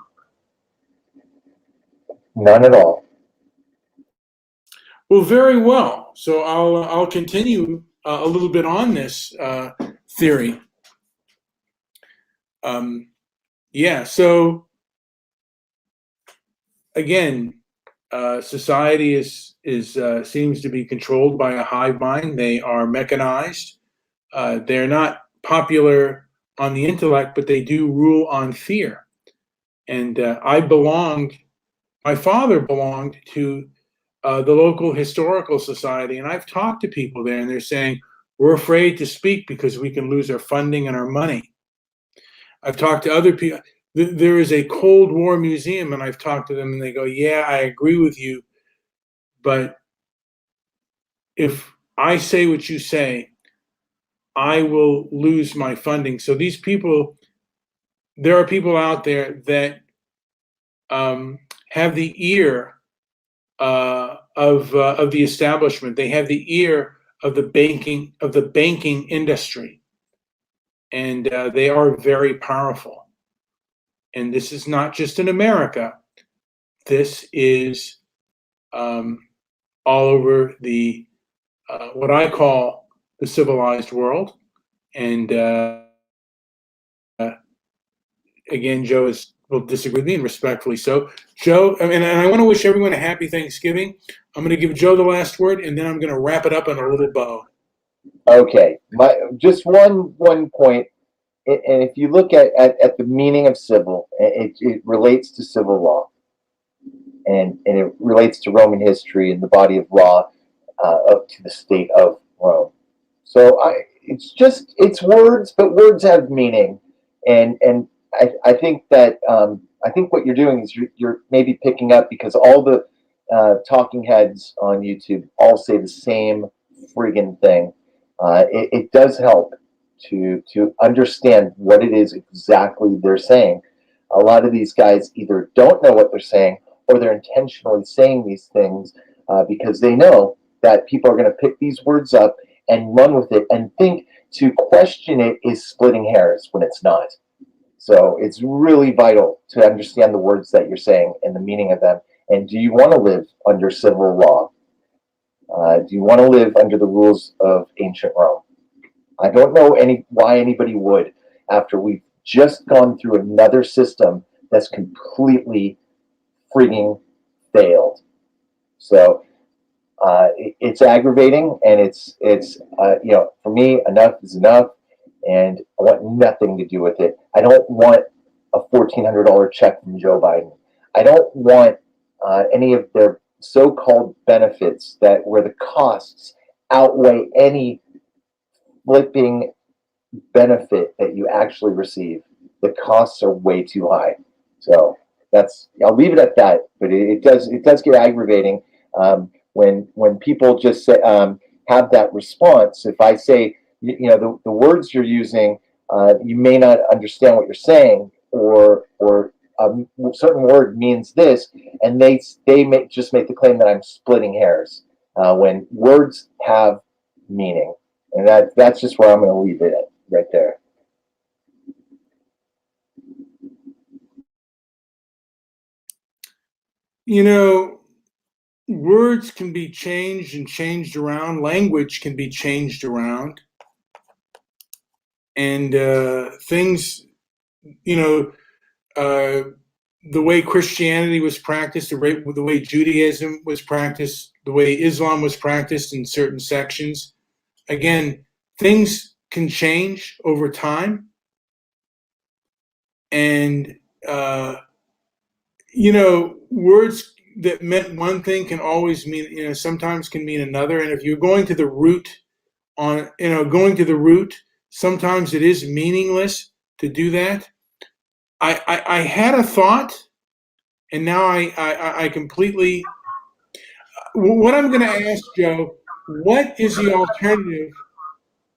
None at all. Well, very well. So I'll continue a little bit on this theory. So again, society is seems to be controlled by a hive mind. They are mechanized. They're not popular on the intellect, but they do rule on fear. And my father belonged to the local historical society, and I've talked to people there, and they're saying, we're afraid to speak because we can lose our funding and our money. I've talked to other people. There is a Cold War museum, and I've talked to them, and they go, "Yeah, I agree with you, but if I say what you say, I will lose my funding." So these people, there are people out there that have the ear of the establishment. They have the ear of the banking industry, and they are very powerful. And this is not just in America. This is all over the what I call the civilized world. And again, Joe will disagree with me, and respectfully so. Joe, and I want to wish everyone a happy Thanksgiving. I'm going to give Joe the last word, and then I'm going to wrap it up in a little bow. Okay, just one point, and if you look at the meaning of civil, it relates to civil law, and it relates to Roman history and the body of law up to the state of Rome. So it's words, but words have meaning, and I think that I think what you're doing is you're maybe picking up, because all the talking heads on YouTube all say the same friggin' thing. It does help to understand what it is exactly they're saying. A lot of these guys either don't know what they're saying, or they're intentionally saying these things because they know that people are going to pick these words up and run with it and think to question it is splitting hairs when it's not. So it's really vital to understand the words that you're saying and the meaning of them. And do you want to live under civil law? Do you want to live under the rules of ancient Rome? I don't know why anybody would, after we've just gone through another system that's completely freaking failed. So it's aggravating, and it's for me, enough is enough, and I want nothing to do with it. I don't want a $1,400 check from Joe Biden. I don't want any of their so-called benefits where the costs outweigh any flipping benefit that you actually receive. The costs are way too high. So I'll leave it at that. But it does get aggravating when people just say, have that response. If I say, the words you're using, you may not understand what you're saying, or a certain word means this, and they just make the claim that I'm splitting hairs when words have meaning, and that's just where I'm going to leave it at, right there. Words can be changed and changed around. Language can be changed around, and things, the way Christianity was practiced, the way Judaism was practiced, the way Islam was practiced in certain sections. Again, things can change over time. And, words that meant one thing can always mean, sometimes can mean another. And if you're going to the root sometimes it is meaningless to do that. I had a thought, and now I completely. What I'm going to ask Joe, what is the alternative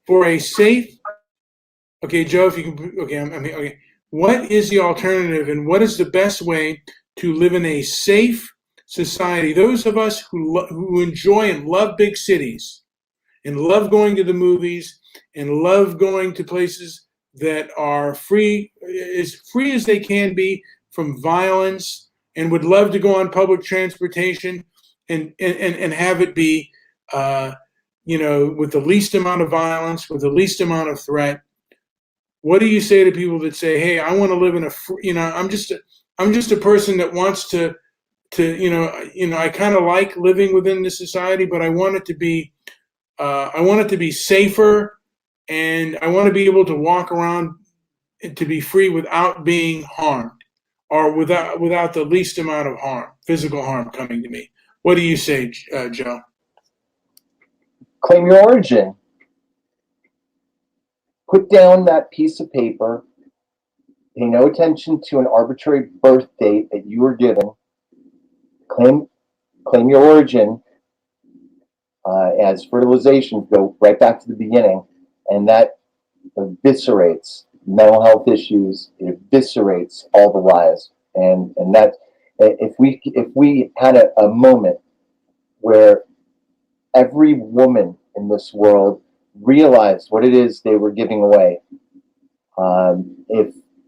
for a safe? Okay, Joe, if you can. Okay, okay. What is the alternative, and what is the best way to live in a safe society? Those of us who enjoy and love big cities, and love going to the movies, and love going to places that are free as they can be from violence, and would love to go on public transportation and have it be with the least amount of violence, with the least amount of threat. What do you say to people that say, "Hey, I want to live in I'm just a person that wants to I kind of like living within this society, but I want it to be safer, and I want to be able to walk around and to be free without being harmed, or without the least amount of physical harm coming to me." What do you say, Joe? Claim your origin. Put down that piece of paper Pay no attention to an arbitrary birth date that you were given. Claim your origin as fertilization. Go right back to the beginning, and that eviscerates mental health issues. It eviscerates all the lies, and that if we had a moment where every woman in this world realized what it is they were giving away.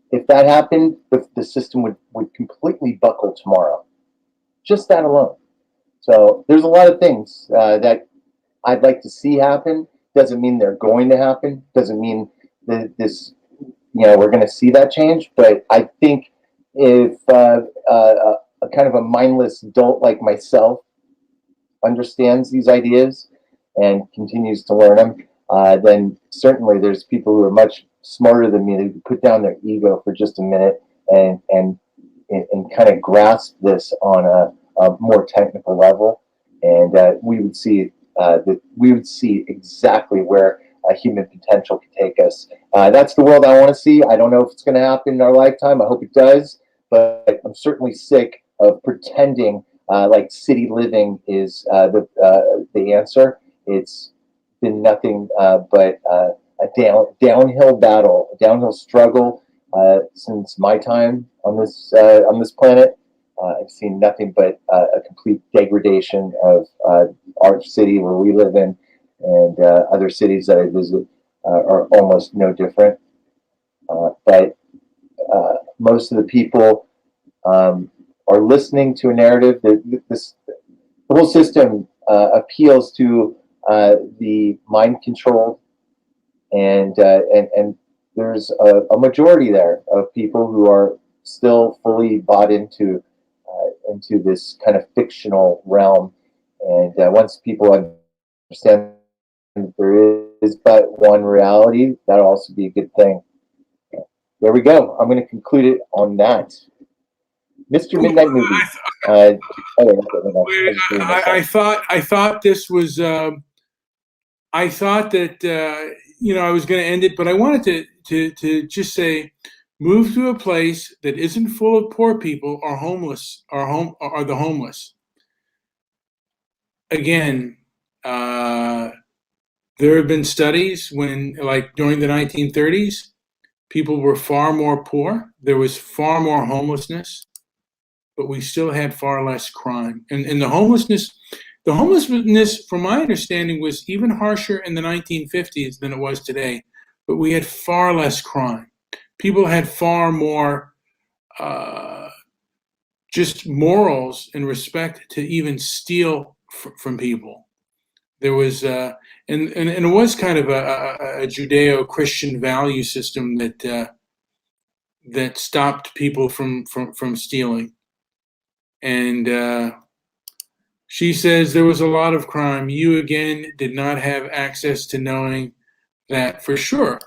If that happened, the system would completely buckle tomorrow. Just that alone. So there's a lot of things that I'd like to see happen. Doesn't mean they're going to happen. Doesn't mean that we're going to see that change. But I think if a kind of a mindless adult like myself understands these ideas and continues to learn them, then certainly there's people who are much smarter than me that put down their ego for just a minute and kind of grasp this on a more technical level, and we would see exactly where human potential can take us. That's the world I want to see. I don't know if it's going to happen in our lifetime. I hope it does, but I'm certainly sick of pretending like city living is the answer. It's been nothing but a downhill battle, a downhill struggle since my time on this planet. I've seen nothing but a complete degradation of our city where we live in, and other cities that I visit are almost no different. But most of the people are listening to a narrative that the whole system appeals to the mind controlled, and there's a majority there of people who are still fully bought into this kind of fictional realm. And once people understand that there is but one reality, that'll also be a good thing. There we go. I'm going to conclude it on that. Mr. Midnight Movie. I thought this was. I thought that I was going to end it, but I wanted to just say, move to a place that isn't full of poor people or homeless or the homeless. Again, there have been studies when, like during the 1930s, people were far more poor. There was far more homelessness, but we still had far less crime. And the homelessness, from my understanding, was even harsher in the 1950s than it was today. But we had far less crime. People had far more just morals and respect to even steal from people. There was, and it was kind of a Judeo-Christian value system that stopped people from stealing. And she says there was a lot of crime. You, again, did not have access to knowing that for sure.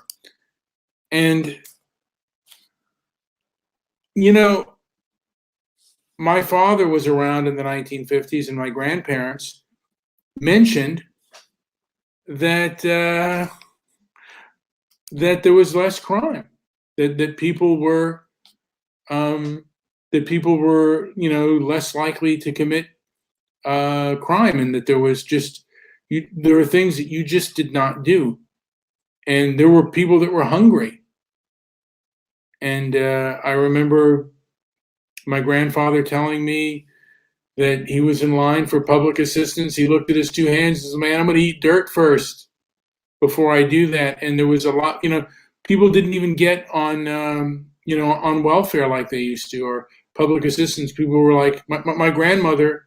And, my father was around in the 1950s, and my grandparents mentioned that that there was less crime, that people were less likely to commit crime, and that there was there were things that you just did not do, and there were people that were hungry. And I remember my grandfather telling me that he was in line for public assistance. He looked at his two hands and said, "Man, I'm going to eat dirt first before I do that." And there was a lot, people didn't even get on, on welfare like they used to, or public assistance. People were like, my grandmother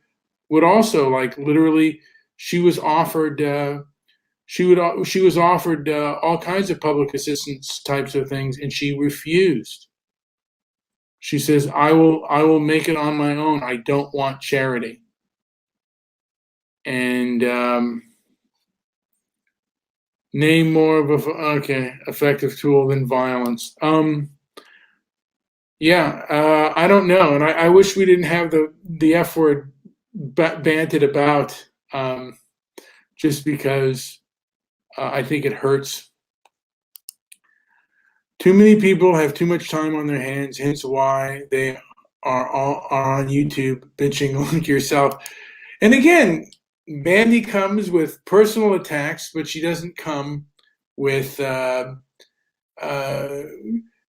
would also, like, literally, she was offered, all kinds of public assistance types of things, and she refused. She says, I will make it on my own. I don't want charity. And name more of effective tool than violence. I don't know. And I wish we didn't have the F word banted about, just because I think it hurts too many people have too much time on their hands, hence why they are on YouTube bitching like yourself. And again, Mandy comes with personal attacks, but she doesn't come with.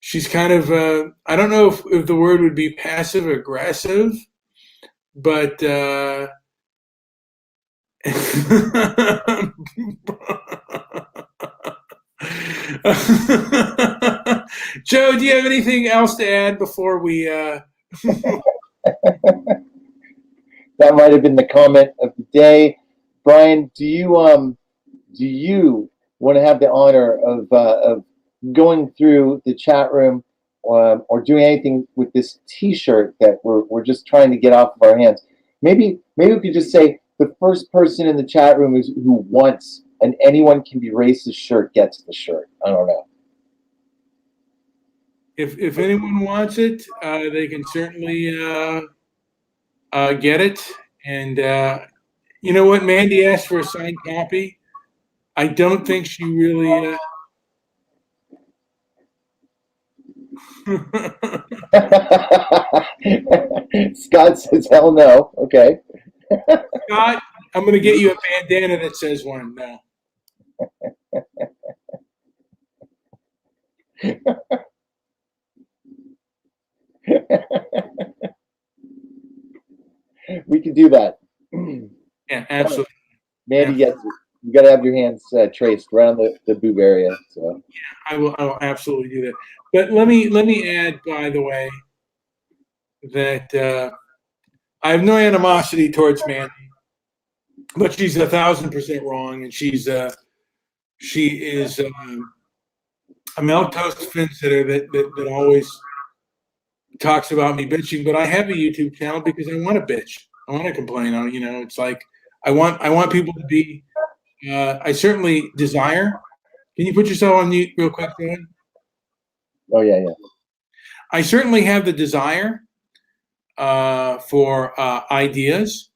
She's kind of. I don't know if the word would be passive aggressive, but. Joe, do you have anything else to add before we? That might have been the comment of the day. Brian, do you want to have the honor of going through the chat room or doing anything with this T-shirt that we're just trying to get off of our hands? Maybe we could just say the first person in the chat room who wants an anyone can be racist shirt gets the shirt. I don't know. If anyone wants it, they can certainly get it. And you know what? Mandy asked for a signed copy. I don't think she really. Scott says, "Hell no." Okay. Scott, I'm going to get you a bandana that says one. No. We can do that. Yeah, absolutely. Mandy gets it. You got to have your hands traced around the boob area. So I will absolutely do that. But let me add, by the way, that I have no animosity towards Mandy, but she's 1,000% wrong, and she is a milquetoast fin sitter that always talks about me bitching. But I have a YouTube channel because I want to bitch. I want to complain. It's like I want people to be. I certainly desire. Can you put yourself on mute real quick, Dan? Oh yeah. I certainly have the desire for ideas,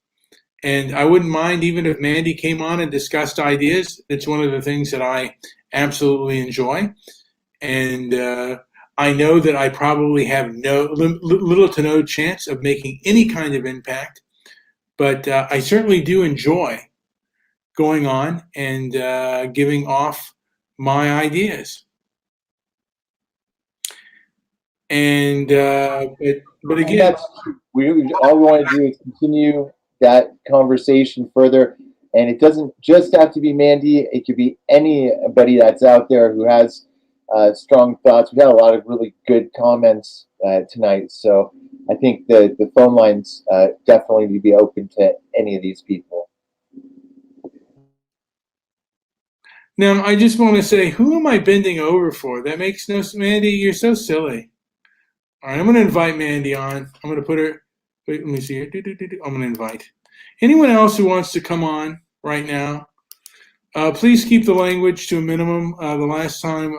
and I wouldn't mind even if Mandy came on and discussed ideas. It's one of the things that I absolutely enjoy, and I know that I probably have little to no chance of making any kind of impact, but I certainly do enjoy going on and giving off my ideas. And but again, all we want to do is continue that conversation further, and it doesn't just have to be Mandy. It could be anybody that's out there who has strong thoughts. We had a lot of really good comments tonight, so I think the phone lines definitely need to be open to any of these people. Now, I just want to say, who am I bending over for? That makes no sense. Mandy, you're so silly. All right, I'm going to invite Mandy on. I'm going to put her. Wait, let me see here. I'm going to invite anyone else who wants to come on right now. Please keep the language to a minimum. The last time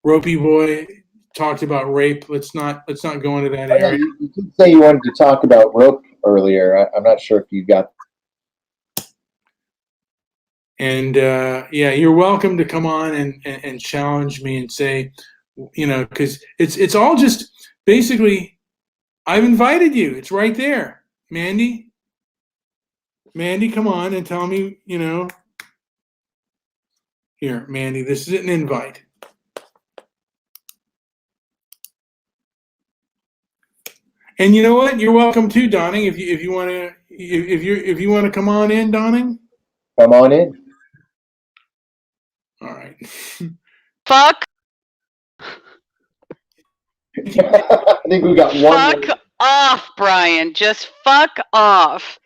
Ropey Boy talked about rape, let's not go into that area. You did say you wanted to talk about rope earlier. I'm not sure if you got. And yeah, you're welcome to come on and challenge me and say, because it's all just basically, I've invited you. It's right there, Mandy. Mandy, come on and tell me, Here, Mandy, this is an invite. And you know what? You're welcome too, Donning. If you want to come on in, Donning. Come on in. All right. Fuck. I think we got one. Fuck off, Brian. Just fuck off.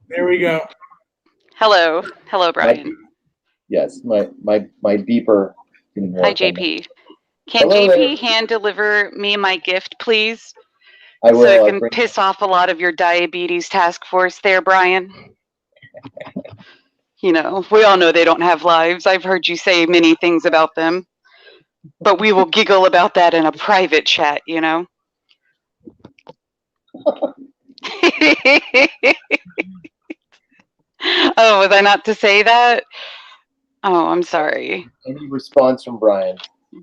There we go. Hello, Brian. Yes, my beeper didn't work. Hi, JP. Can Hello JP there. hand deliver me my gift, please? I will. So it can piss off a lot of your diabetes task force there, Brian. We all know they don't have lives. I've heard you say many things about them. But we will giggle about that in a private chat, Oh, was I not to say that? Oh, I'm sorry. Any response from Brian?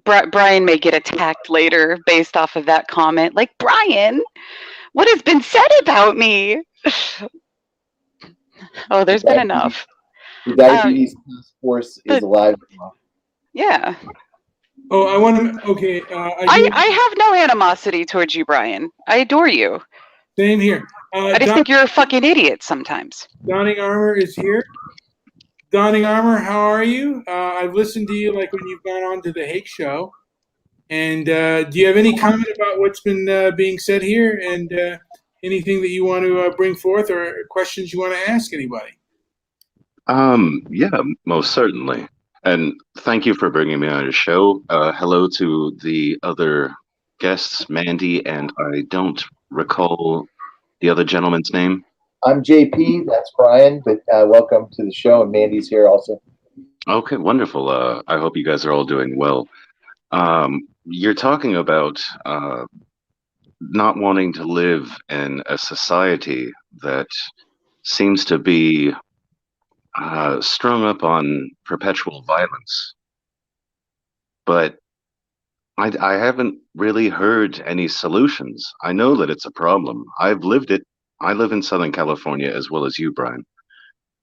Brian may get attacked later based off of that comment. Like, Brian, what has been said about me? Oh, there's been enough. The diabetes task force is alive. Yeah. Oh, I want to. Okay, I have no animosity towards you, Brian. I adore you. Same here. I just think you're a fucking idiot sometimes. Donning Armour is here. Donning Armour, how are you? I've listened to you like when you've gone on to the Hake Show. And do you have any comment about what's been being said here, and anything that you want to bring forth, or questions you want to ask anybody? Yeah, most certainly. And thank you for bringing me on your show. Hello to the other guests, Mandy, and I don't recall the other gentleman's name. I'm JP, that's Brian, but welcome to the show, and Mandy's here also. Okay, wonderful. I hope you guys are all doing well. You're talking about not wanting to live in a society that seems to be strung up on perpetual violence. But I haven't really heard any solutions. I know that it's a problem. I've lived it. I live in Southern California as well as you, Brian.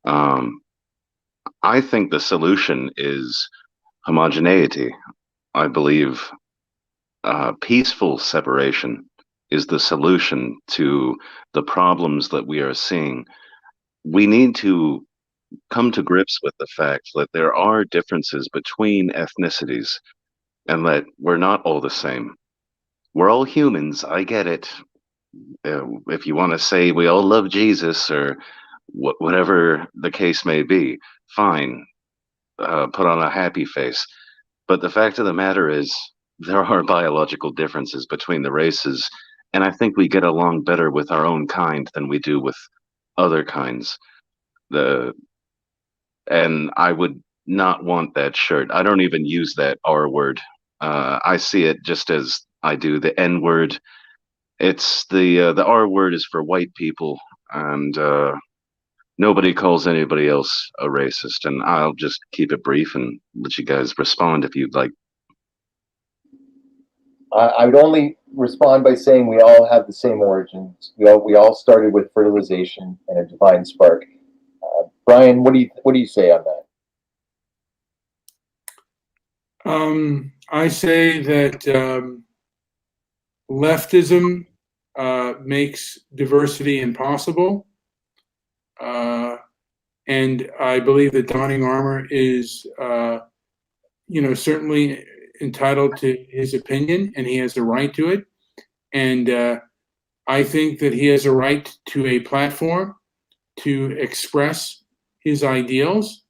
I think the solution is homogeneity. I believe peaceful separation is the solution to the problems that we are seeing. We need to come to grips with the fact that there are differences between ethnicities and that we're not all the same. We're all humans. I get it. If you want to say we all love Jesus or whatever the case may be, fine. Put on a happy face. But the fact of the matter is, there are biological differences between the races, and I think we get along better with our own kind than we do with other kinds. And I would not want that shirt. I don't even use that R word. I see it just as I do the N word. It's the R word is for white people, and nobody calls anybody else a racist. And I'll just keep it brief and let you guys respond if you'd like. I would only respond by saying we all have the same origins. We all started with fertilization and a divine spark. Brian, what do you say on that? I say that leftism makes diversity impossible, and I believe that Donning Armour is, certainly entitled to his opinion, and he has a right to it. And I think that he has a right to a platform to express his ideals.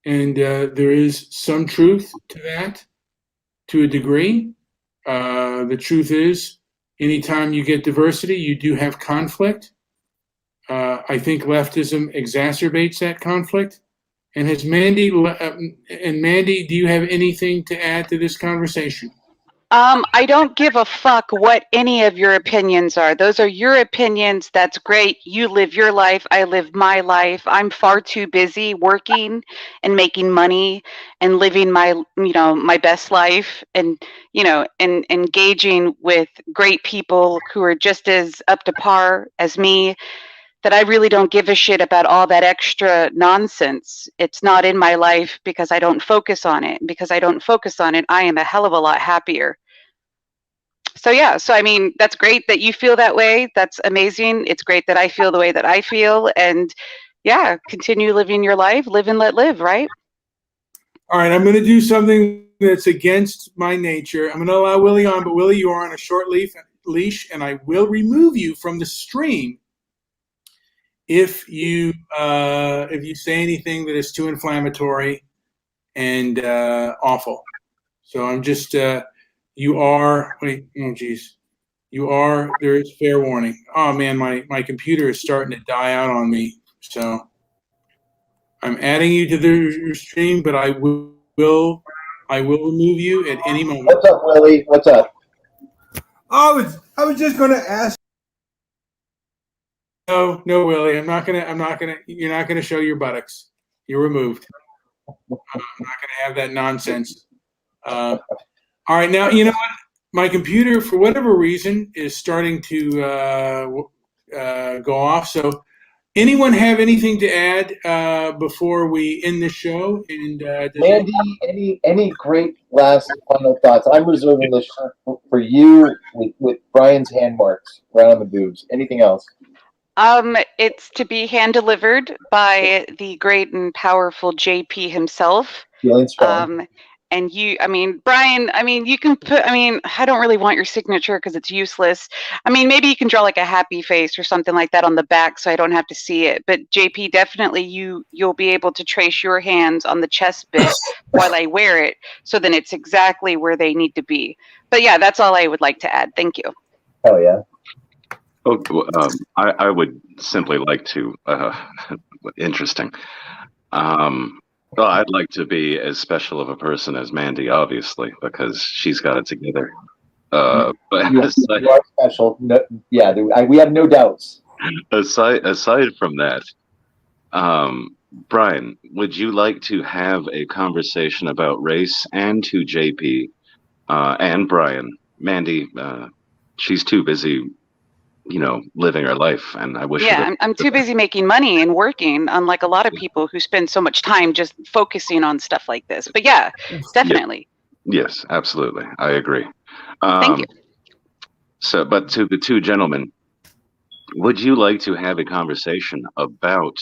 And there is some truth to that, to a degree. The truth is, anytime you get diversity, you do have conflict. I think leftism exacerbates that conflict. And Mandy, do you have anything to add to this conversation? I don't give a fuck what any of your opinions are. Those are your opinions. That's great. You live your life. I live my life. I'm far too busy working and making money and living my best life and engaging with great people who are just as up to par as me, that I really don't give a shit about all that extra nonsense. It's not in my life because I don't focus on it. Because I don't focus on it, I am a hell of a lot happier. So yeah, I mean, that's great that you feel that way. That's amazing. It's great that I feel the way that I feel. And yeah, continue living your life, live and let live, right? All right, I'm going to do something that's against my nature. I'm going to allow Willie on, but Willie, you are on a short leash, and I will remove you from the stream if you say anything that is too inflammatory and awful. So I'm just you are there is fair warning. Oh man, my computer is starting to die out on me. So I'm adding you to the stream, but I will remove you at any moment. What's up, Willie? What's up? I was just going to ask. No, Willie. You're not gonna show your buttocks. You're removed. I'm not gonna have that nonsense. All right, now you know what? My computer, for whatever reason, is starting to go off. So, anyone have anything to add before we end the show? And Mandy, any great last final thoughts? I'm reserving this shirt for you with Brian's hand marks right on the boobs. Anything else? It's to be hand delivered by the great and powerful JP himself. Feeling strong. And Brian, you can put, I don't really want your signature because it's useless. Maybe you can draw like a happy face or something like that on the back so I don't have to see it. But JP, definitely you'll be able to trace your hands on the chest bit while I wear it. So then it's exactly where they need to be. But yeah, that's all I would like to add. Thank you. Oh, yeah. Oh, I would simply like to, interesting. Well, I'd like to be as special of a person as Mandy, obviously, because she's got it together. But you are special. No, yeah, we have no doubts. Aside from that, Brian, would you like to have a conversation about race and to JP and Brian? Mandy, she's too busy, living her life, and I wish. Yeah, I'm too busy making money and working, unlike a lot of people who spend so much time just focusing on stuff like this. But yeah, definitely. Yes, absolutely, I agree. Thank you. So, but to the two gentlemen, would you like to have a conversation about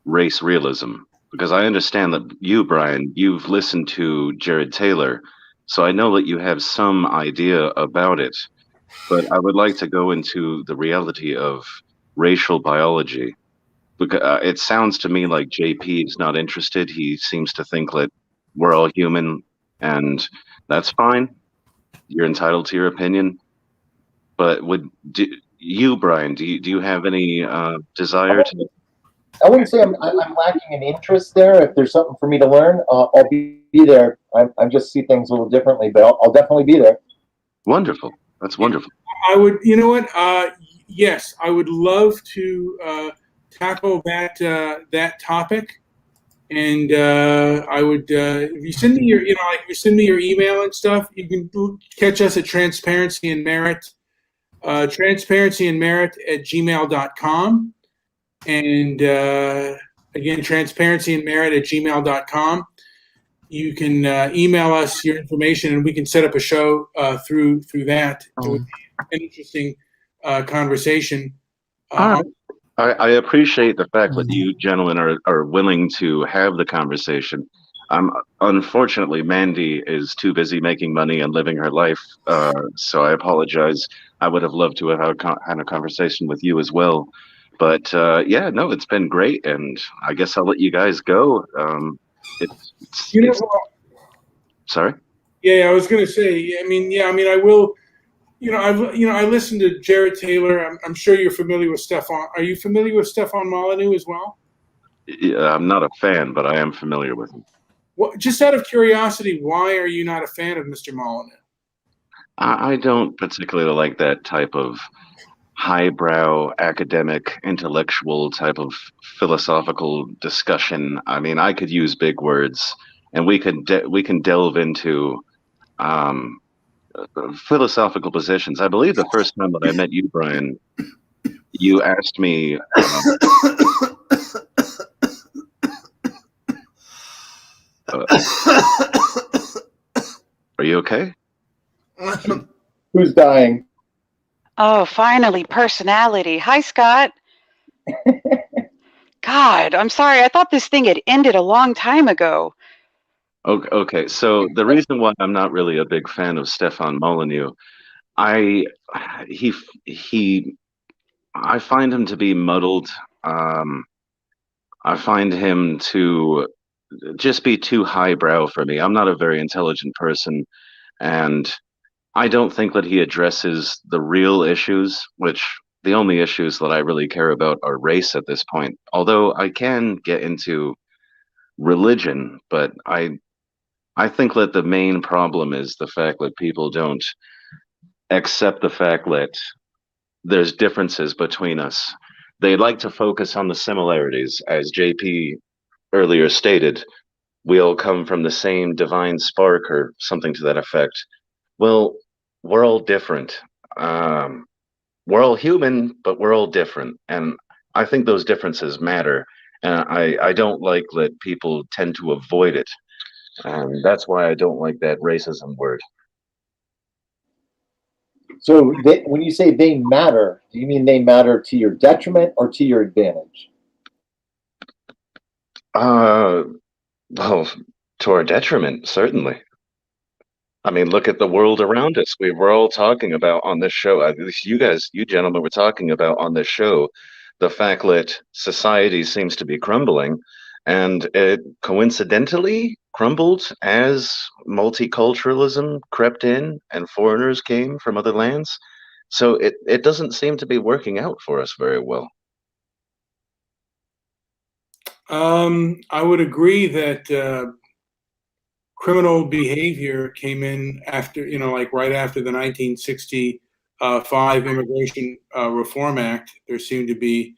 race realism? Because I understand that you, Brian, you've listened to Jared Taylor, so I know that you have some idea about it. But I would like to go into the reality of racial biology. Because it sounds to me like JP is not interested. He seems to think that we're all human, and that's fine. You're entitled to your opinion. But Brian, do you have any desire to? I wouldn't say I'm lacking an interest there. If there's something for me to learn, I'll be there. I just see things a little differently, but I'll definitely be there. Wonderful. That's wonderful. I would, you know what? Yes, I would love to tackle that topic, and I would if you send me your, if you send me your email and stuff, you can catch us at Transparency and Merit, transparencyandmerit@gmail.com, and again, transparencyandmerit@gmail.com. You can email us your information, and we can set up a show through that. It would be an interesting conversation. I appreciate the fact that you gentlemen are willing to have the conversation. Unfortunately, Mandy is too busy making money and living her life, so I apologize. I would have loved to have had a conversation with you as well. But yeah, no, it's been great, and I guess I'll let you guys go. Sorry? Yeah, I was going to say. I will. I listened to Jared Taylor. I'm sure you're familiar with Stefan. Are you familiar with Stefan Molyneux as well? Yeah, I'm not a fan, but I am familiar with him. Well, just out of curiosity, why are you not a fan of Mr. Molyneux? I don't particularly like that type of highbrow, academic, intellectual type of philosophical discussion. I could use big words, and we can delve into philosophical positions. I believe the first time that I met you, Brian, you asked me. Are you okay? Who's dying? Oh, finally, personality. Hi, Scott. God, I'm sorry. I thought this thing had ended a long time ago. Okay. So the reason why I'm not really a big fan of Stefan Molyneux, I find him to be muddled. I find him to just be too highbrow for me. I'm not a very intelligent person, and I don't think that he addresses the real issues, which the only issues that I really care about are race at this point. Although I can get into religion, but I think that the main problem is the fact that people don't accept the fact that there's differences between us. They like to focus on the similarities, as JP earlier stated. We all come from the same divine spark or something to that effect. Well, we're all different. We're all human, but we're all different, and I think those differences matter. And I don't like that people tend to avoid it, and that's why I don't like that racism word. So when you say they matter, do you mean they matter to your detriment or to your advantage? Well, to our detriment, certainly. I mean, look at the world around us. We were all talking about on this show, at least you guys, you gentlemen were talking about on this show, the fact that society seems to be crumbling, and it coincidentally crumbled as multiculturalism crept in and foreigners came from other lands. So it doesn't seem to be working out for us very well. I would agree that criminal behavior came in after, like right after the 1965 Immigration Reform Act. There seemed to be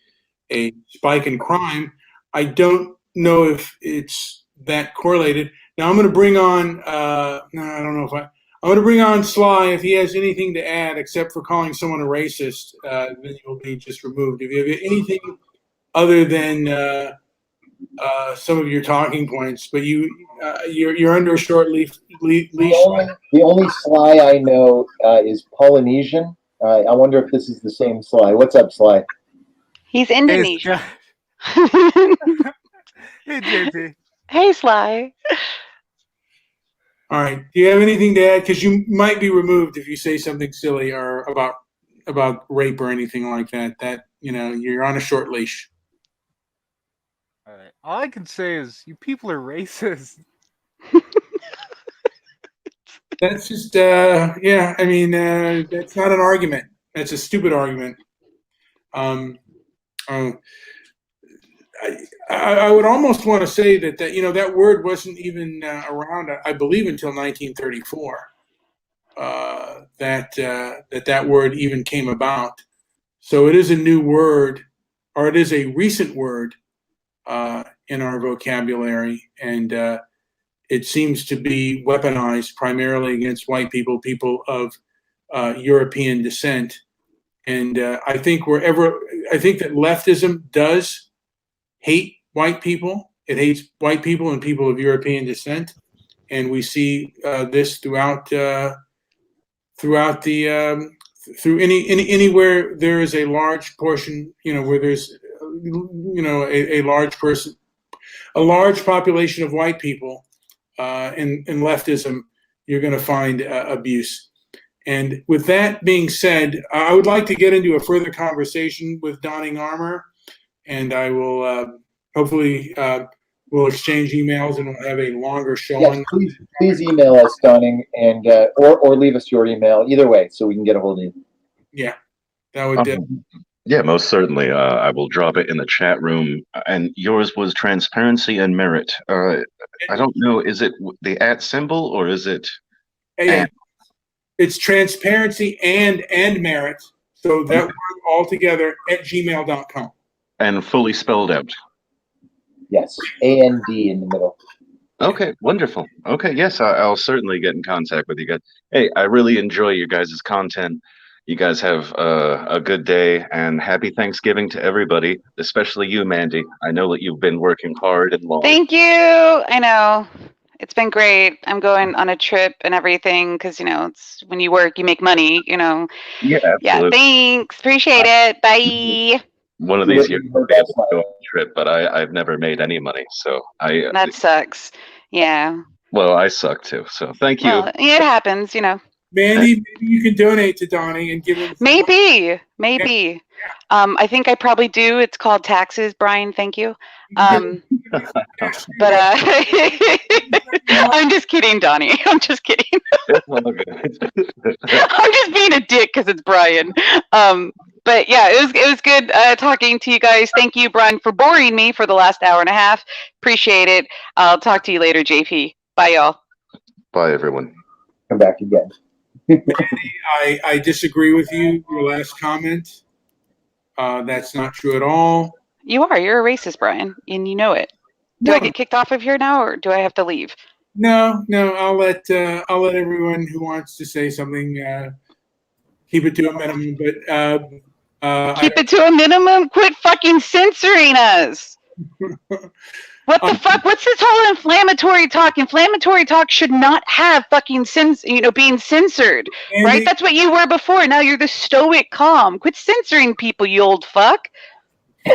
a spike in crime. I don't know if it's that correlated. Now I'm going to bring on, no, I don't know if I'm going to bring on Sly. If he has anything to add, except for calling someone a racist, then he'll be just removed. If you have anything other than some of your talking points, but you're under a short leash. The only Sly I know is Polynesian. I wonder if this is the same Sly. What's up, Sly? He's Indonesian. Hey, JP. Hey, Sly. All right. Do you have anything to add? Because you might be removed if you say something silly or about rape or anything like that. That you're on a short leash. All right. All I can say is you people are racist. That's just yeah. I mean, that's not an argument. That's a stupid argument. I would almost want to say that that word wasn't even around, I believe, until 1934. That word even came about. So it is a new word, or it is a recent word in our vocabulary, and it seems to be weaponized primarily against white people, people of European descent. And I think that leftism does hate white people. It hates white people and people of European descent, and we see this throughout through anywhere there is a large portion, where there's a large population of white people in leftism, you're going to find abuse. And with that being said, I would like to get into a further conversation with Donning Armour, and I will hopefully we'll exchange emails and we'll have a longer show. Yes, please email us, Donning, and or leave us your email. Either way, so we can get a hold of you. Yeah, that would. Yeah, most certainly. I will drop it in the chat room. And yours was transparency and merit. I don't know. Is it the @ symbol or is it? Yeah, it's transparency and merit. So that word all together @gmail.com. And fully spelled out. Yes, AND in the middle. Okay, wonderful. Okay, yes, I'll certainly get in contact with you guys. Hey, I really enjoy your guys' content. You guys have a good day, and happy Thanksgiving to everybody, especially you, Mandy. I know that you've been working hard and long. Thank you. I know. It's been great. I'm going on a trip and everything because, it's when you work, you make money, Yeah, absolutely. Yeah, thanks. Appreciate it. Bye. One of these years I'll be able to go on a trip, but I've never made any money, so That sucks. Yeah. Well, I suck too, so thank you. Well, it happens, Mandy, maybe you can donate to Donnie and give him. Maybe. Yeah. I think I probably do. It's called taxes, Brian. Thank you. But I'm just kidding, Donnie. I'm just kidding. I'm just being a dick because it's Brian. But yeah, it was good talking to you guys. Thank you, Brian, for boring me for the last hour and a half. Appreciate it. I'll talk to you later, JP. Bye, y'all. Bye, everyone. Come back again. I disagree with you. Your last comment. That's not true at all. You are. You're a racist, Brian, and you know it. Do I get kicked off of here now, or do I have to leave? No, I'll let everyone who wants to say something keep it to a minimum. But keep it to a minimum. Quit fucking censoring us. What the fuck? What's this whole inflammatory talk? Inflammatory talk should not have fucking being censored, Andy, right? That's what you were before. Now you're the stoic calm. Quit censoring people, you old fuck.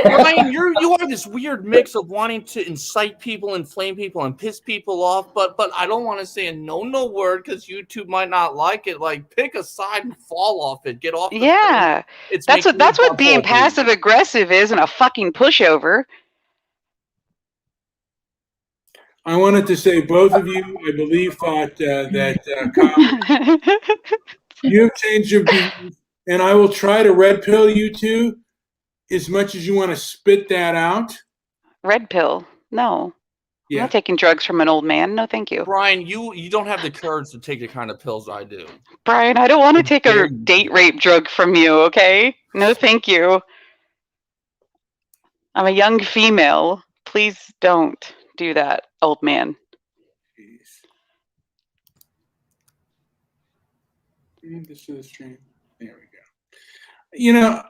Brian, you are this weird mix of wanting to incite people, inflame people, and piss people off, but I don't want to say a no word because YouTube might not like it. Like, pick a side and fall off it. Get off the Yeah. It's that's what being passive aggressive is, and a fucking pushover. I wanted to say both of you, I believe, thought that you have changed your views, and I will try to red pill you two as much as you want to spit that out. Red pill? No. Yeah. I'm not taking drugs from an old man. No, thank you. Brian, you don't have the courage to take the kind of pills I do. Brian, I don't want to take a date rape drug from you, okay? No, thank you. I'm a young female. Please don't do that, old man. This is stream. There we go. You know,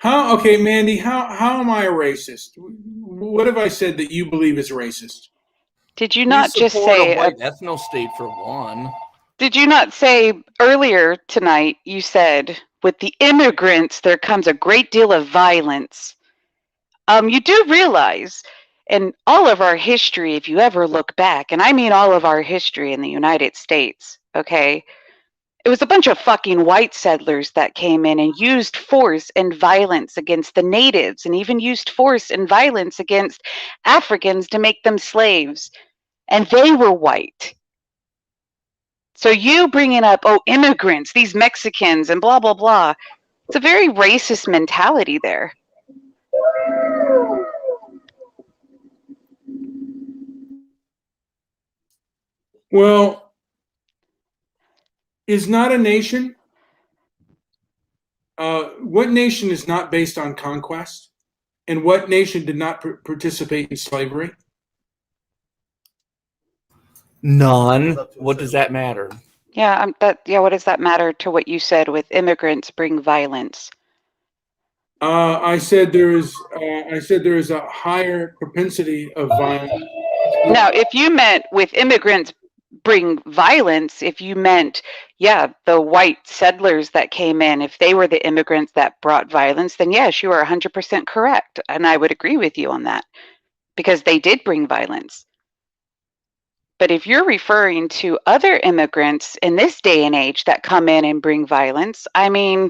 okay, Mandy, how am I a racist? What have I said that you believe is racist? Did you not just say a white ethno state for one? Did you not say earlier tonight, you said, with the immigrants, there comes a great deal of violence? You do realize in all of our history, if you ever look back, and I mean all of our history in the United States, okay, it was a bunch of fucking white settlers that came in and used force and violence against the natives, and even used force and violence against Africans to make them slaves. And they were white. So you bringing up, oh, immigrants, these Mexicans and blah, blah, blah. It's a very racist mentality there. Well, is not a nation, what nation is not based on conquest? And what nation did not participate in slavery? None. What does that matter? Yeah, what does that matter to what you said with immigrants bring violence? I said there is a higher propensity of violence. Now, if you meant with immigrants bring violence, if you meant, the white settlers that came in, if they were the immigrants that brought violence, then yes, you are 100% correct. And I would agree with you on that because they did bring violence. But if you're referring to other immigrants in this day and age that come in and bring violence, I mean,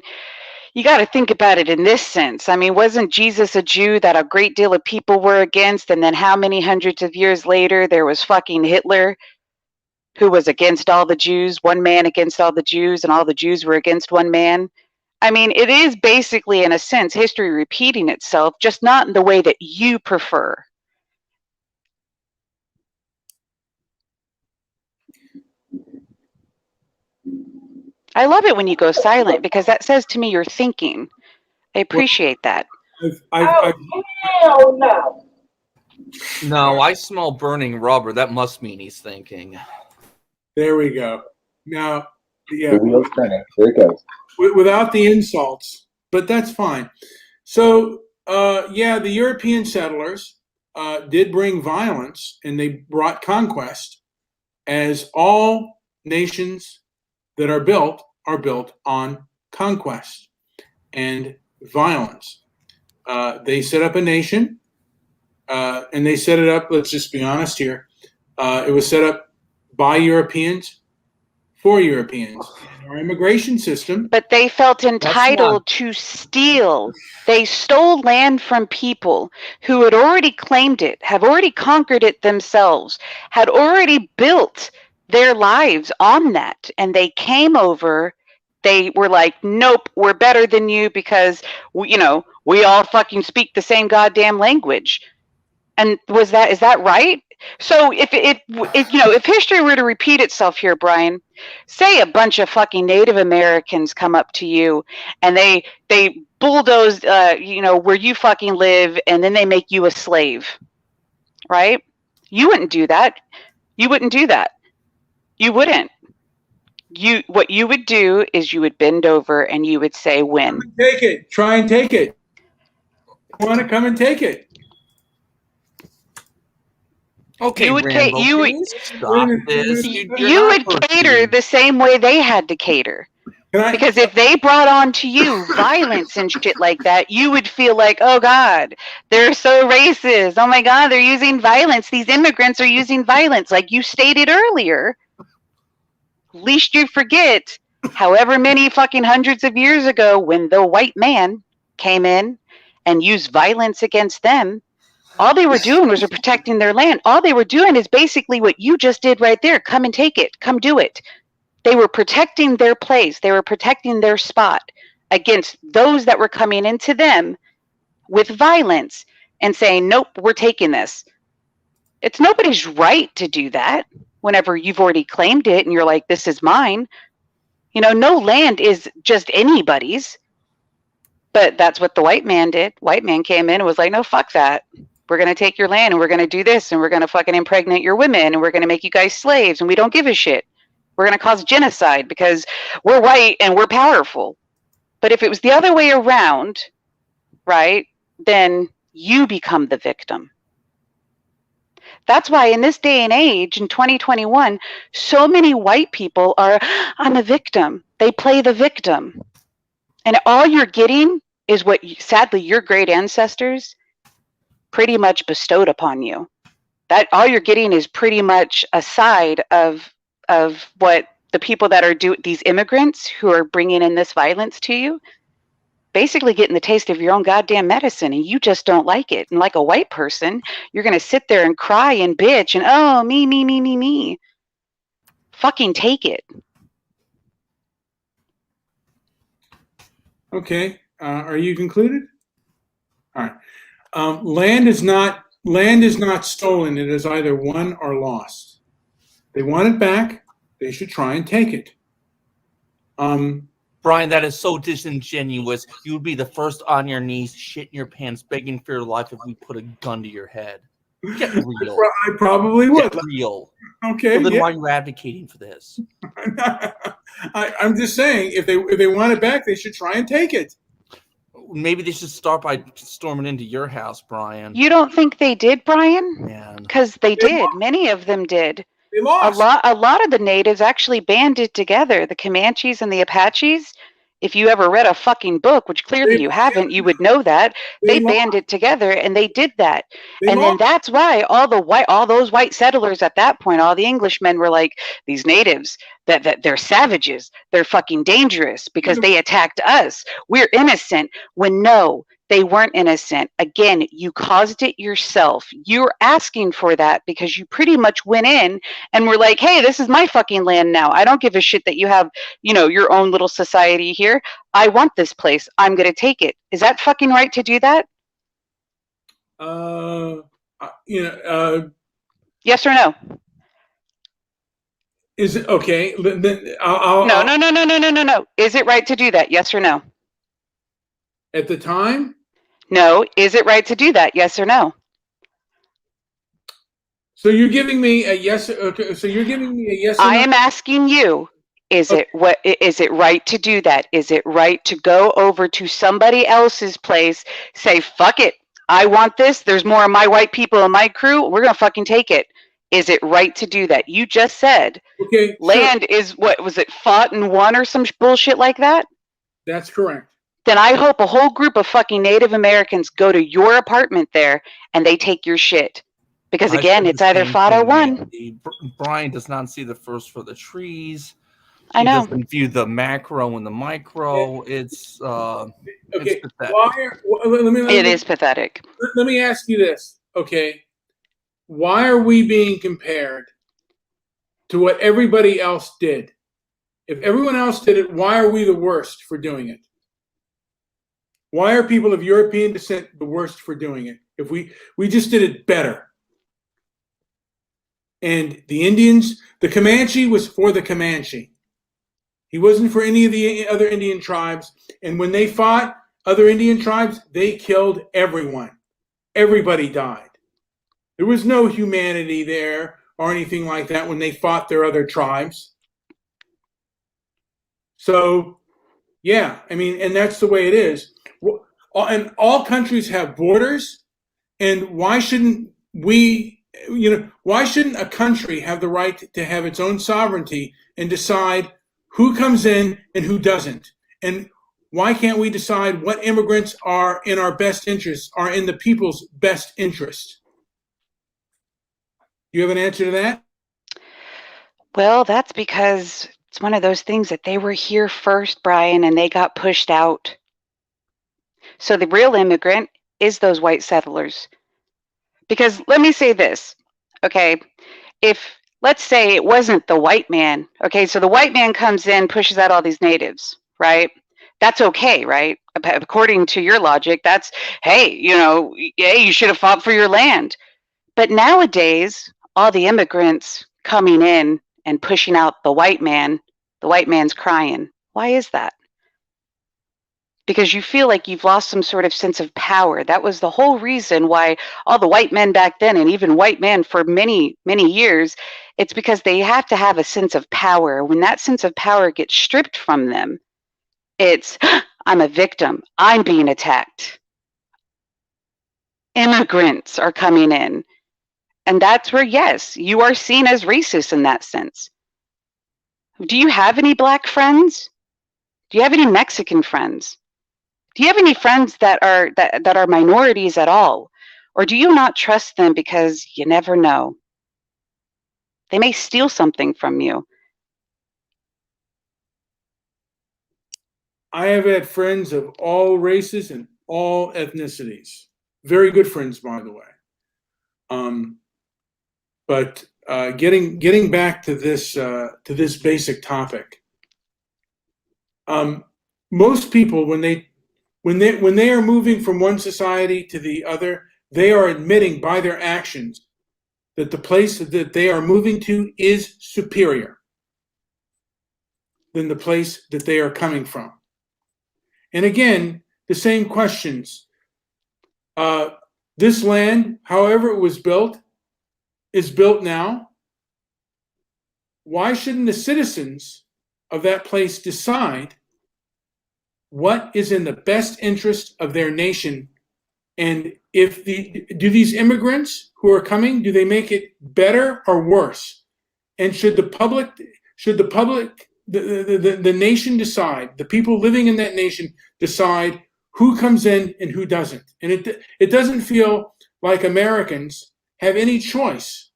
you got to think about it in this sense. I mean, wasn't Jesus a Jew that a great deal of people were against? And then how many hundreds of years later, there was fucking Hitler who was against all the Jews, one man against all the Jews, and all the Jews were against one man? I mean, it is basically, in a sense, history repeating itself, just not in the way that you prefer. I love it when you go silent because that says to me you're thinking. I appreciate that. Hell no. No, I smell burning rubber. That must mean he's thinking. There we go. Now, The wheel's turning. There it goes. Without the insults, but that's fine. So, the European settlers did bring violence, and they brought conquest, as all nations that are built on conquest and violence. They set up a nation, and they set it up, let's just be honest here, it was set up by Europeans for Europeans. And our immigration system. But they felt entitled to steal. They stole land from people who had already claimed it, have already conquered it themselves, had already built their lives on that. And they came over. They were like, nope, we're better than you because, we all fucking speak the same goddamn language. And is that right? So if history were to repeat itself here, Brian, say a bunch of fucking Native Americans come up to you and they bulldoze, where you fucking live, and then they make you a slave, right? You wouldn't do that. You wouldn't do that. You wouldn't. What you would do is you would bend over and you would say, "When." Take it. Try and take it. You want to come and take it? Okay, You would Rambo, you would can you stop this? you would cater the same way they had to cater. Because if they brought on to you violence and shit like that, you would feel like, oh God, they're so racist. Oh my God, they're using violence. These immigrants are using violence. Like you stated earlier, least you forget, however many fucking hundreds of years ago, when the white man came in and used violence against them, all they were doing was protecting their land. All they were doing is basically what you just did right there. Come and take it. Come do it. They were protecting their place. They were protecting their spot against those that were coming into them with violence and saying, nope, we're taking this. It's nobody's right to do that whenever you've already claimed it and you're like, this is mine. You know, no land is just anybody's. But that's what the white man did. White man came in and was like, no, fuck that. We're going to take your land and we're going to do this and we're going to fucking impregnate your women and we're going to make you guys slaves and we don't give a shit. We're going to cause genocide because we're white and we're powerful. But if it was the other way around, right, then you become the victim. That's why in this day and age, in 2021, so many white people are, I'm a victim. They play the victim. And all you're getting is what, sadly, your great ancestors pretty much bestowed upon you. That all you're getting is pretty much a side of what the people that are these immigrants who are bringing in this violence to you, basically getting the taste of your own goddamn medicine, and you just don't like it. And like a white person, you're going to sit there and cry and bitch and, oh, me. Fucking take it. Okay. Are you concluded? All right. Land is not stolen. It is either won or lost. They want it back. They should try and take it. Brian, that is so disingenuous. You would be the first on your knees, shitting your pants, begging for your life if we put a gun to your head. Get real. I probably would. Get real. Okay. Well, then why are you advocating for this? I'm just saying, if they want it back, they should try and take it. Maybe they should start by storming into your house, Brian. You don't think they did, Brian? Man. Because they did. Many of them did. They lost. A lot of the natives actually banded together. The Comanches and the Apaches. If you ever read a fucking book, which clearly you haven't, you would know that they banded together and they did that. And then that's why all those white settlers at that point, all the Englishmen were like, these natives, that they're savages, they're fucking dangerous because they attacked us. We're innocent. When no, they weren't innocent. Again, you caused it yourself. You're asking for that because you pretty much went in and were like, hey, this is my fucking land now. I don't give a shit that you have, your own little society here. I want this place. I'm going to take it. Is that fucking right to do that? Yes or no? Is it okay? Then No. Is it right to do that? Yes or no? At the time? No. Is it right to do that? Yes or no? So you're giving me a yes. Okay. So you're giving me a yes. I am asking you. Is it right to do that? Is it right to go over to somebody else's place, say, fuck it, I want this, there's more of my white people in my crew, we're gonna fucking take it. Is it right to do that? You just said land is, what was it, fought and won or some bullshit like that? That's correct. Then I hope a whole group of fucking Native Americans go to your apartment there and they take your shit. Because again, it's either fought or won. Brian does not see the forest for the trees. I know. He doesn't view the macro and the micro. It's pathetic. It is pathetic. Let me ask you this, okay? Why are we being compared to what everybody else did? If everyone else did it, why are we the worst for doing it? Why are people of European descent the worst for doing it? If we just did it better. And the Indians, the Comanche was for the Comanche. He wasn't for any of the other Indian tribes. And when they fought other Indian tribes, they killed everyone. Everybody died. There was no humanity there or anything like that when they fought their other tribes. So, yeah, I mean, and that's the way it is. And all countries have borders, and why shouldn't why shouldn't a country have the right to have its own sovereignty and decide who comes in and who doesn't? And why can't we decide what immigrants are in our best interest, are in the people's best interest? Do you have an answer to that? Well, that's because it's one of those things that they were here first, Brian, and they got pushed out. So the real immigrant is those white settlers. Because let me say this, okay? If, let's say it wasn't the white man, okay? So the white man comes in, pushes out all these natives, right? That's okay, right? According to your logic, that's, hey, you should have fought for your land. But nowadays, all the immigrants coming in and pushing out the white man's crying. Why is that? Because you feel like you've lost some sort of sense of power. That was the whole reason why all the white men back then, and even white men for many, many years, it's because they have to have a sense of power. When that sense of power gets stripped from them, it's, I'm a victim. I'm being attacked. Immigrants are coming in. And that's where, yes, you are seen as racist in that sense. Do you have any black friends? Do you have any Mexican friends? Do you have any friends that are minorities at all? Or do you not trust them because you never know? They may steal something from you. I have had friends of all races and all ethnicities. Very good friends, by the way. But getting back to this basic topic, most people when they are moving from one society to the other, they are admitting by their actions that the place that they are moving to is superior than the place that they are coming from. And again, the same questions. This land, however it was built, is built now. Why shouldn't the citizens of that place decide what is in the best interest of their nation? And do these immigrants who are coming, do they make it better or worse? And should the nation decide, the people living in that nation decide who comes in and who doesn't? And it doesn't feel like Americans have any choice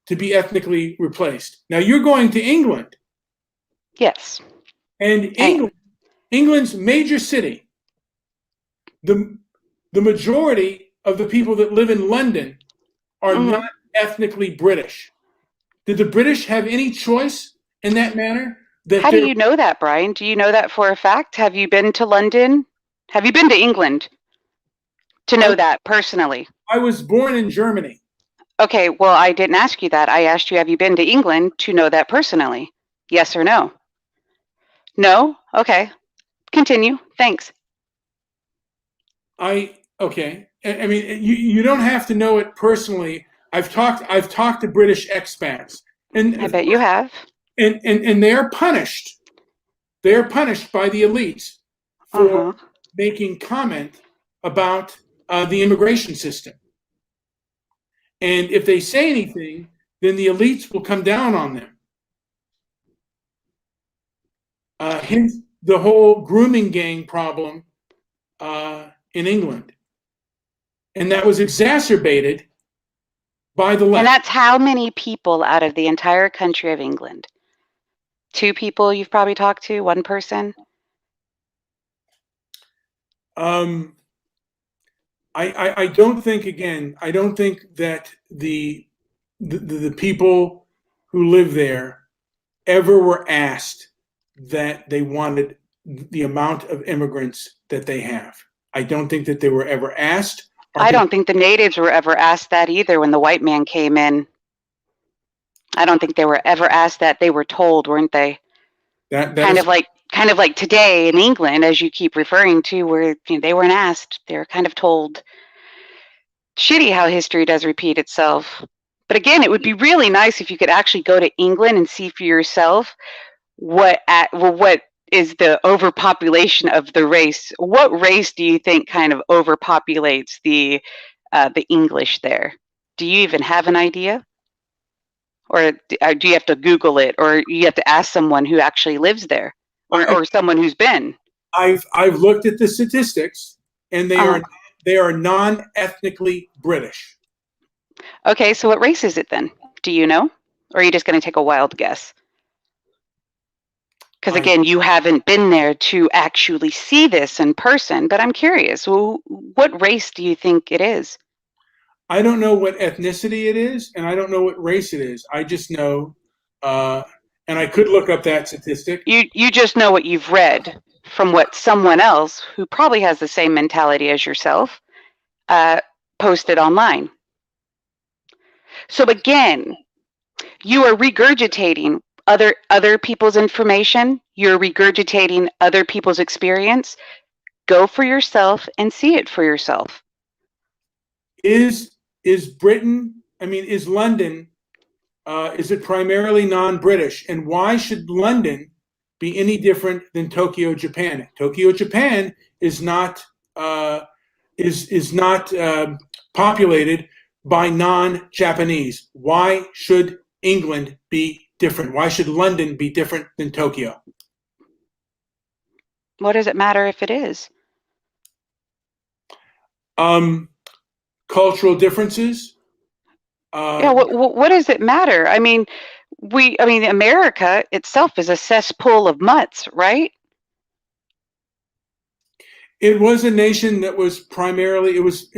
to be ethnically replaced. Now you're going to England. Yes. And England's major city, the majority of the people that live in London are not ethnically British. Did the British have any choice in that manner? How do you know that, Brian? Do you know that for a fact? Have you been to London? Have you been to England to know that personally? I was born in Germany. Okay, well, I didn't ask you that. I asked you, have you been to England to know that personally? Yes or no? No? Okay. Continue. Thanks. Okay. I mean, you don't have to know it personally. I've talked to British expats, and I bet you have. And they are punished. They are punished by the elites for making comment about the immigration system. And if they say anything, then the elites will come down on them. Hence the whole grooming gang problem in England. And that was exacerbated by the left. And that's how many people out of the entire country of England? 2 people you've probably talked to? 1 person? I don't think, again, I don't think that the people who live there ever were asked that they wanted the amount of immigrants that they have. I don't think that they were ever asked. I don't think the natives were ever asked that either when the white man came in. I don't think they were ever asked that. They were told, weren't they? Kind of like today in England, as you keep referring to, where they weren't asked. They were kind of told. shitty how history does repeat itself. But again, it would be really nice if you could actually go to England and see for yourself what is the overpopulation of the race. What race do you think kind of overpopulates the English there? Do you even have an idea? Or do you have to Google it, or you have to ask someone who actually lives there, or someone who's been? I've looked at the statistics, and they are non-ethnically British. Okay, so what race is it then? Do you know, or are you just going to take a wild guess? Because again, you haven't been there to actually see this in person, but I'm curious. What race do you think it is? I don't know what ethnicity it is, and I don't know what race it is. I just know, and I could look up that statistic. You just know what you've read from what someone else, who probably has the same mentality as yourself, posted online. So again, you are regurgitating other people's information. You're regurgitating other people's experience. Go for yourself and see it for yourself. Is Britain, is London, is it primarily non-British? And why should London be any different than Tokyo, Japan? Tokyo, Japan is not populated by non-Japanese. Why should England be different? Why should London be different than Tokyo? What does it matter if it is? Cultural differences. Yeah, what does it matter? I mean, America itself is a cesspool of mutts, right? It was a nation that was primarily, it was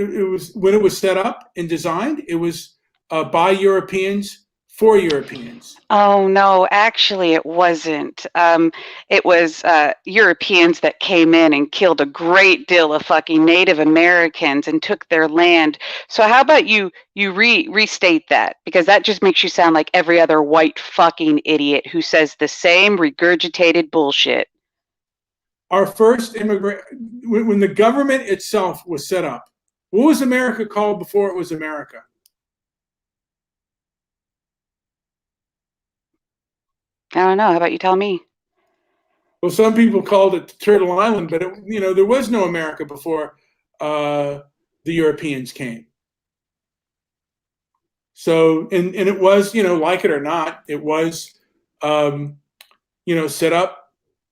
when it was set up and designed, it was by Europeans for Europeans. Oh no, actually it wasn't. It was Europeans that came in and killed a great deal of fucking Native Americans and took their land. So how about you restate that? Because that just makes you sound like every other white fucking idiot who says the same regurgitated bullshit. Our first immigrant, when the government itself was set up, what was America called before it was America? I don't know. How about you tell me? Well, some people called it Turtle Island, but there was no America before the Europeans came. So, and it was, like it or not, it was, set up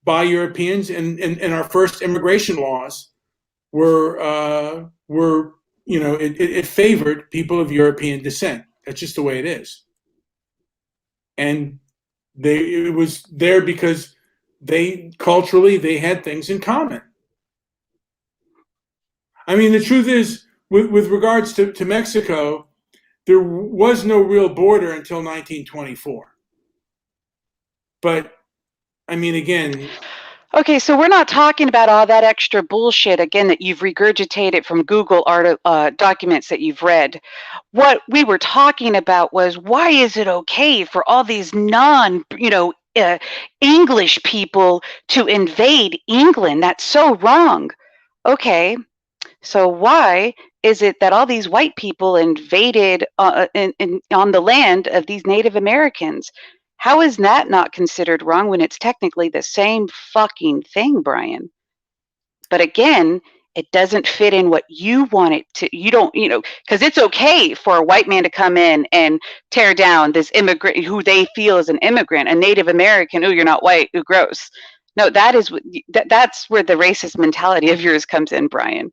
by Europeans, and our first immigration laws were it favored people of European descent. That's just the way it is. And it was there because culturally they had things in common. I mean, the truth is, with regards to Mexico, there was no real border until 1924. But I mean, again. Okay, so we're not talking about all that extra bullshit, again, that you've regurgitated from Google documents that you've read. What we were talking about was, why is it okay for all these English people to invade England? That's so wrong. Okay, so why is it that all these white people invaded on the land of these Native Americans? How is that not considered wrong when it's technically the same fucking thing, Brian? But again, it doesn't fit in what you want it to. You don't, because it's okay for a white man to come in and tear down this immigrant who they feel is an immigrant, a Native American. Oh, you're not white. Ooh, gross. No, that's where the racist mentality of yours comes in, Brian.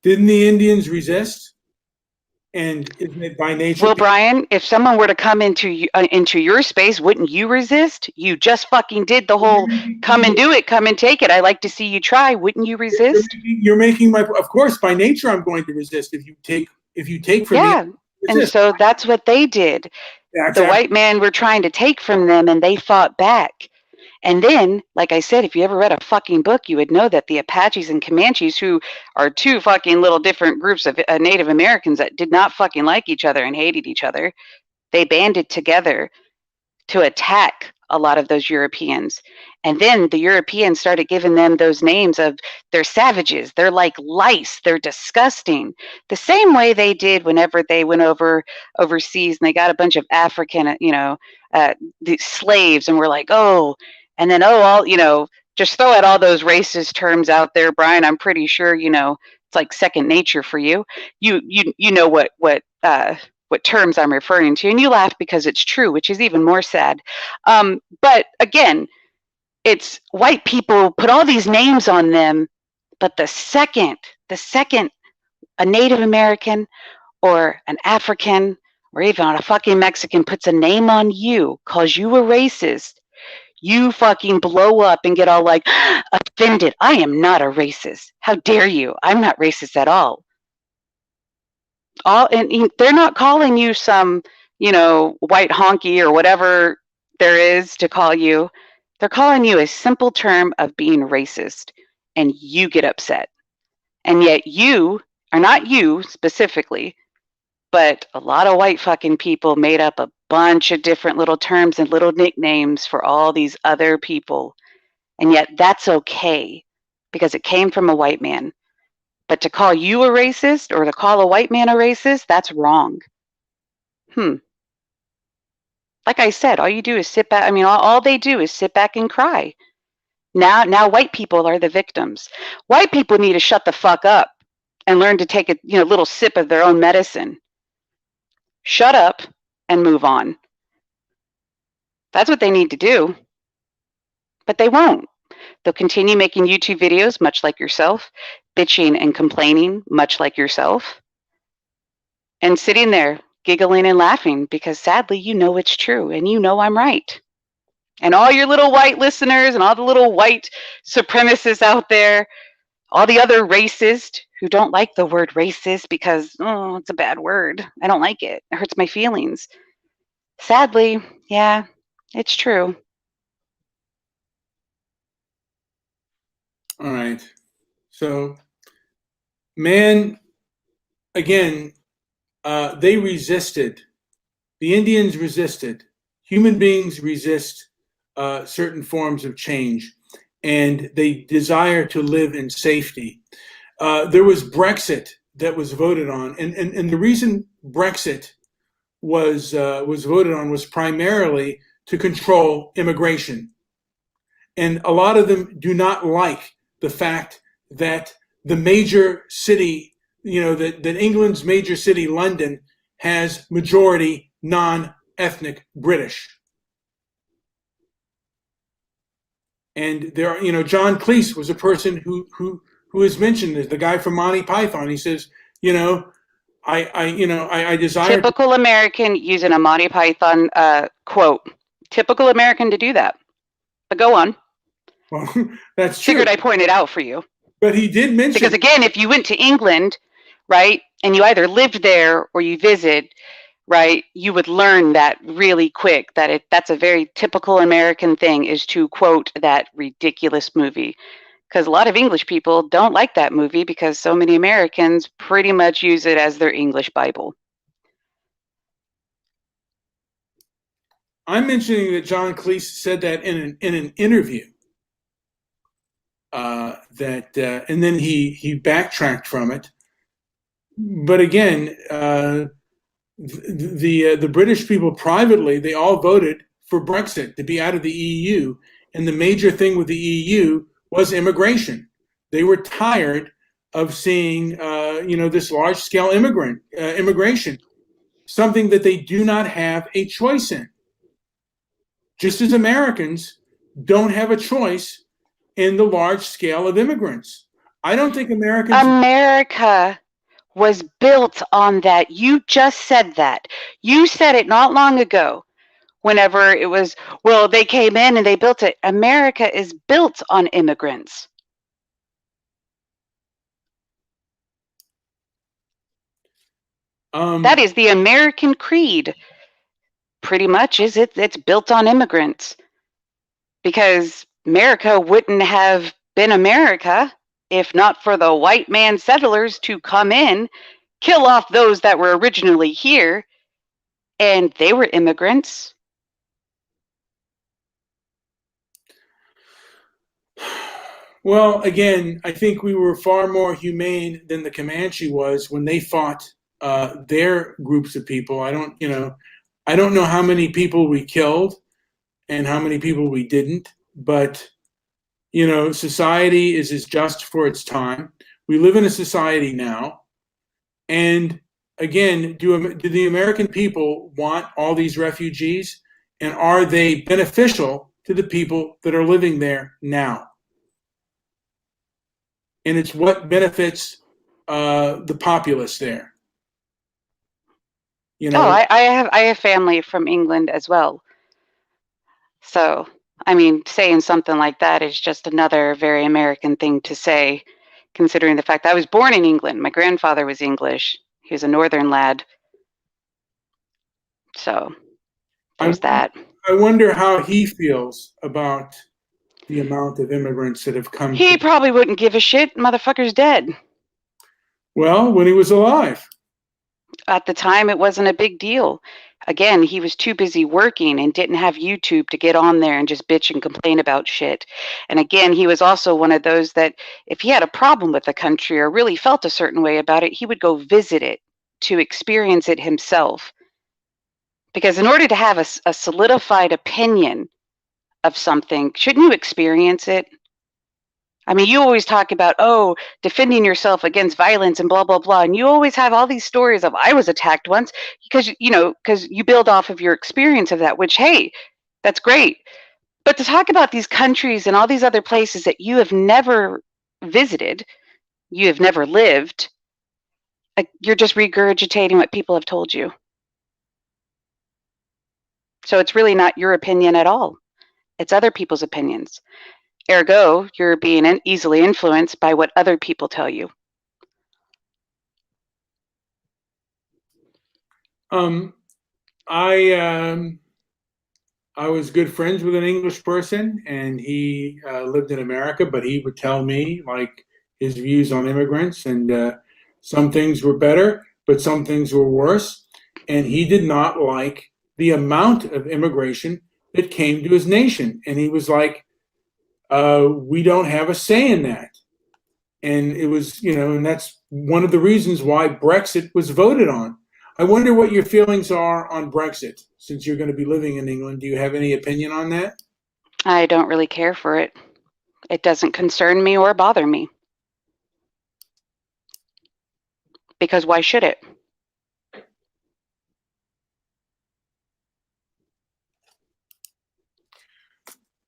Didn't the Indians resist? And isn't it by nature? Well, Brian, if someone were to come into your space, wouldn't you resist? You just fucking did the whole come and do it, come and take it. I like to see you try. Wouldn't you resist? You're making of course, by nature, I'm going to resist if you take from me. Yeah, and so that's what they did. Yeah, exactly. The white men were trying to take from them, and they fought back. And then, like I said, if you ever read a fucking book, you would know that the Apaches and Comanches, who are two fucking little different groups of Native Americans that did not fucking like each other and hated each other, they banded together to attack a lot of those Europeans. And then the Europeans started giving them those names of they're savages, they're like lice, they're disgusting. The same way they did whenever they went overseas and they got a bunch of African, the slaves, and were like, oh, and then just throw out all those racist terms out there, Brian. I'm pretty sure it's like second nature for you. You know what terms I'm referring to, and you laugh because it's true, which is even more sad. But again, it's white people put all these names on them, but the second a Native American or an African or even a fucking Mexican puts a name on you, calls you a racist, you fucking blow up and get all like offended. I am not a racist. How dare you? I'm not racist at all. And they're not calling you some, white honky or whatever there is to call you. They're calling you a simple term of being racist, and you get upset. And yet you, or not you specifically, but a lot of white fucking people made up a bunch of different little terms and little nicknames for all these other people. And yet that's okay because it came from a white man. But to call you a racist or to call a white man a racist, that's wrong. Like I said, all you do is sit back. I mean, all they do is sit back and cry. Now white people are the victims. White people need to shut the fuck up and learn to take a little sip of their own medicine. Shut up and move on. That's what they need to do. But they won't. They'll continue making YouTube videos, much like yourself, bitching and complaining, much like yourself, and sitting there giggling and laughing because sadly you know it's true and you know I'm right. And all your little white listeners and all the little white supremacists out there, all the other racists who don't like the word racist because, it's a bad word. I don't like it. It hurts my feelings. Sadly, yeah, it's true. All right. So, man, again, they resisted. The Indians resisted. Human beings resist certain forms of change, and they desire to live in safety. There was Brexit that was voted on, and the reason Brexit was voted on was primarily to control immigration. And a lot of them do not like the fact that the major city, that England's major city, London, has majority non-ethnic British. And there, John Cleese was a person who has mentioned this, the guy from Monty Python. He says, I desire typical American, using a Monty Python quote. Typical American to do that. But go on. Well, that's true. Figured I pointed out for you. But he did mention, because again, if you went to England, right, and you either lived there or you visited, right, you would learn that really quick that that's a very typical American thing is to quote that ridiculous movie. Because a lot of English people don't like that movie because so many Americans pretty much use it as their English Bible. I'm mentioning that John Cleese said that in an interview. And then he backtracked from it. But again, the British people privately, they all voted for Brexit, to be out of the EU. And the major thing with the EU was immigration. They were tired of seeing, this large-scale immigration, something that they do not have a choice in. Just as Americans don't have a choice in the large scale of immigrants. I don't think America was built on that. You just said that. You said it not long ago. Whenever it was, well, they came in and they built it. America is built on immigrants. That is the American creed. Pretty much, it's built on immigrants. Because America wouldn't have been America if not for the white man settlers to come in, kill off those that were originally here, and they were immigrants. Well, again, I think we were far more humane than the Comanche was when they fought their groups of people. I don't know how many people we killed and how many people we didn't, but society is just for its time. We live in a society now, and again, do the American people want all these refugees, and are they beneficial to the people that are living there now? And it's what benefits the populace there. Oh, I have family from England as well. So, I mean, saying something like that is just another very American thing to say, considering the fact I was born in England. My grandfather was English. He was a northern lad. So, there's that. I wonder how he feels about the amount of immigrants that have come. He probably wouldn't give a shit. Motherfucker's dead. Well, when he was alive. At the time, it wasn't a big deal. Again, he was too busy working and didn't have YouTube to get on there and just bitch and complain about shit. And again, he was also one of those that if he had a problem with the country or really felt a certain way about it, he would go visit it to experience it himself. Because in order to have a solidified opinion of something, shouldn't you experience it? I mean, you always talk about, defending yourself against violence and blah, blah, blah. And you always have all these stories of, I was attacked once, because you build off of your experience of that, which, hey, that's great. But to talk about these countries and all these other places that you have never visited, you have never lived, you're just regurgitating what people have told you. So it's really not your opinion at all. It's other people's opinions. Ergo, you're being easily influenced by what other people tell you. I was good friends with an English person, and he lived in America, but he would tell me like his views on immigrants, and some things were better, but some things were worse. And he did not like the amount of immigration that came to his nation. And he was like, we don't have a say in that. And it was, and that's one of the reasons why Brexit was voted on. I wonder what your feelings are on Brexit, since you're going to be living in England. Do you have any opinion on that? I don't really care for it. It doesn't concern me or bother me. Because why should it?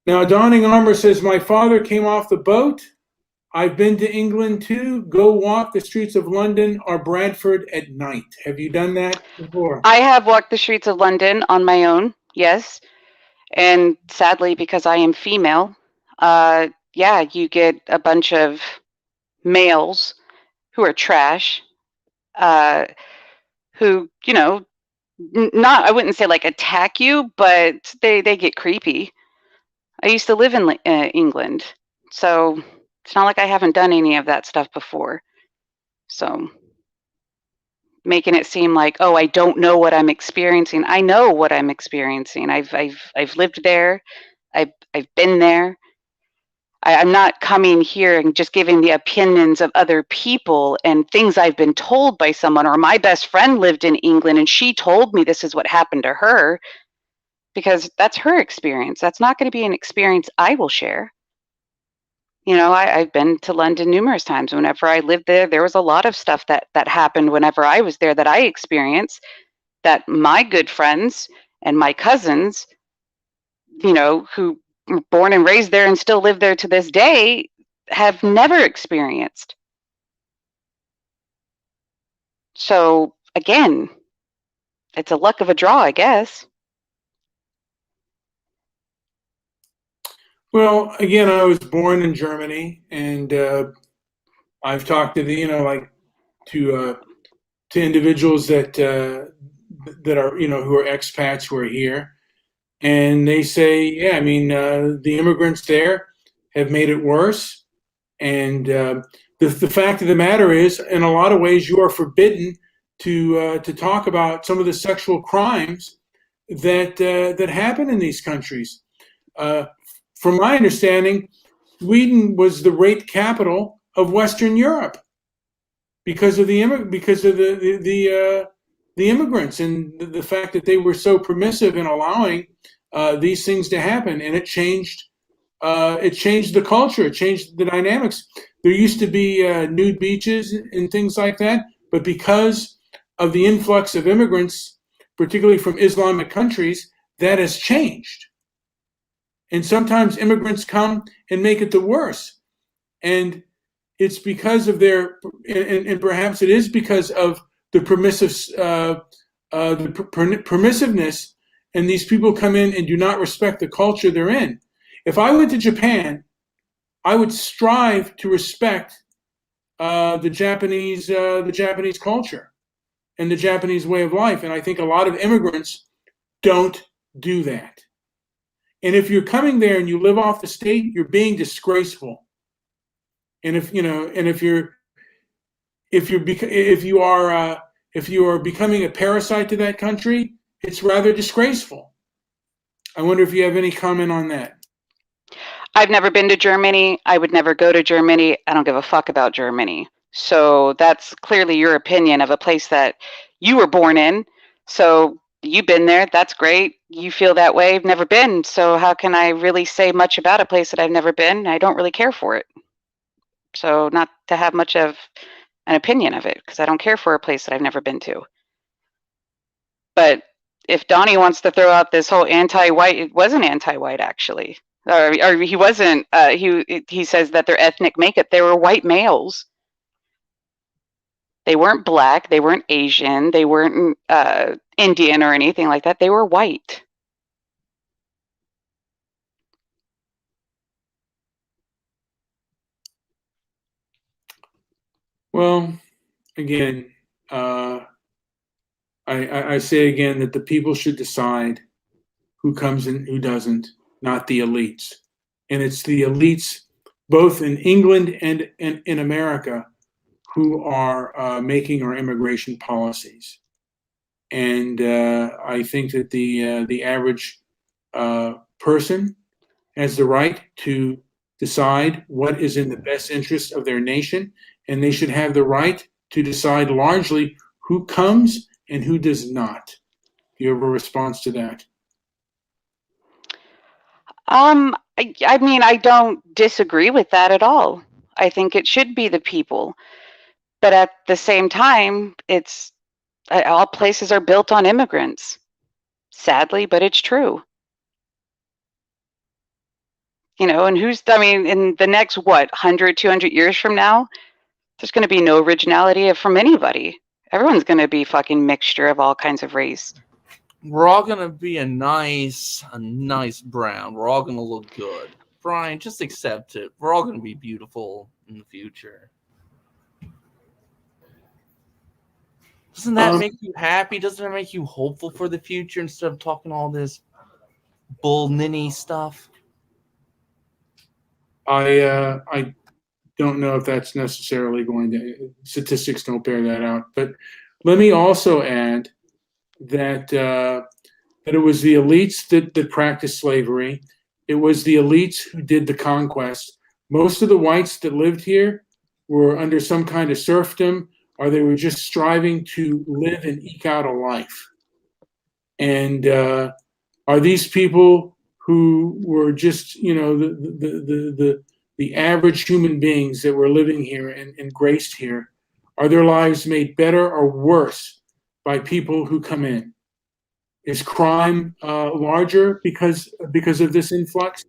Now, Donning Armor says, my father came off the boat. I've been to England too. Go walk the streets of London or Bradford at night. Have you done that before? I have walked the streets of London on my own, yes. And sadly, because I am female, you get a bunch of males who are trash, who, I wouldn't say like attack you, but they get creepy. I used to live in England, so it's not like I haven't done any of that stuff before. So making it seem like, I don't know what I'm experiencing. I know what I'm experiencing. I've lived there. I've been there. I'm not coming here and just giving the opinions of other people and things I've been told by someone, or my best friend lived in England and she told me this is what happened to her, because that's her experience. That's not going to be an experience I will share. I've been to London numerous times. Whenever I lived there, there was a lot of stuff that happened whenever I was there that I experienced that my good friends and my cousins, who were born and raised there and still live there to this day, have never experienced. So again, it's a luck of a draw, I guess. Well, again, I was born in Germany, and I've talked to to individuals that are who are expats who are here, and they say, the immigrants there have made it worse, and the fact of the matter is, in a lot of ways, you are forbidden to talk about some of the sexual crimes that happen in these countries. From my understanding, Sweden was the rape capital of Western Europe because of the immigrants and the fact that they were so permissive in allowing these things to happen, and it changed the culture, it changed the dynamics. There used to be nude beaches and things like that, but because of the influx of immigrants, particularly from Islamic countries, that has changed. And sometimes immigrants come and make it the worse. And it's because of their, and perhaps it is because of the permissiveness, and these people come in and do not respect the culture they're in. If I went to Japan, I would strive to respect the Japanese culture and the Japanese way of life. And I think a lot of immigrants don't do that. And if you're coming there and you live off the state, you're being disgraceful. And if you are becoming a parasite to that country, it's rather disgraceful. I wonder if you have any comment on that. I've never been to Germany. I would never go to Germany. I don't give a fuck about Germany. So that's clearly your opinion of a place that you were born in. So you've been there. That's great. You feel that way. I've never been. So how can I really say much about a place that I've never been? I don't really care for it. So not to have much of an opinion of it, because I don't care for a place that I've never been to. But if Donnie wants to throw out this whole anti-white, it wasn't anti-white actually. Or he wasn't. He says that their ethnic makeup, they were white males. They weren't black. They weren't Asian. They weren't Indian or anything like that. They were white. Well, again, I say again that the people should decide who comes and who doesn't, not the elites. And it's the elites, both in England and in America, who are making our immigration policies. And I think that the average person has the right to decide what is in the best interest of their nation, and they should have the right to decide largely who comes and who does not. Do you have a response to that? I mean, I don't disagree with that at all. I think it should be the people. But at the same time, it's all places are built on immigrants. Sadly, but it's true. You know, and I mean, in the next, 100, 200 years from now, there's going to be no originality from anybody. Everyone's going to be fucking mixture of all kinds of race. We're all going to be a nice brown. We're all going to look good. Brian, just accept it. We're all going to be beautiful in the future. Doesn't that make you happy? Doesn't that make you hopeful for the future instead of talking all this bull ninny stuff? I don't know if that's necessarily going to, statistics don't bear that out. But let me also add that it was the elites that practiced slavery. It was the elites who did the conquest. Most of the whites that lived here were under some kind of serfdom, or they were just striving to live and eke out a life. And are these people who were just, you know, the average human beings that were living here and graced here, are their lives made better or worse by people who come in? Is crime larger because of this influx?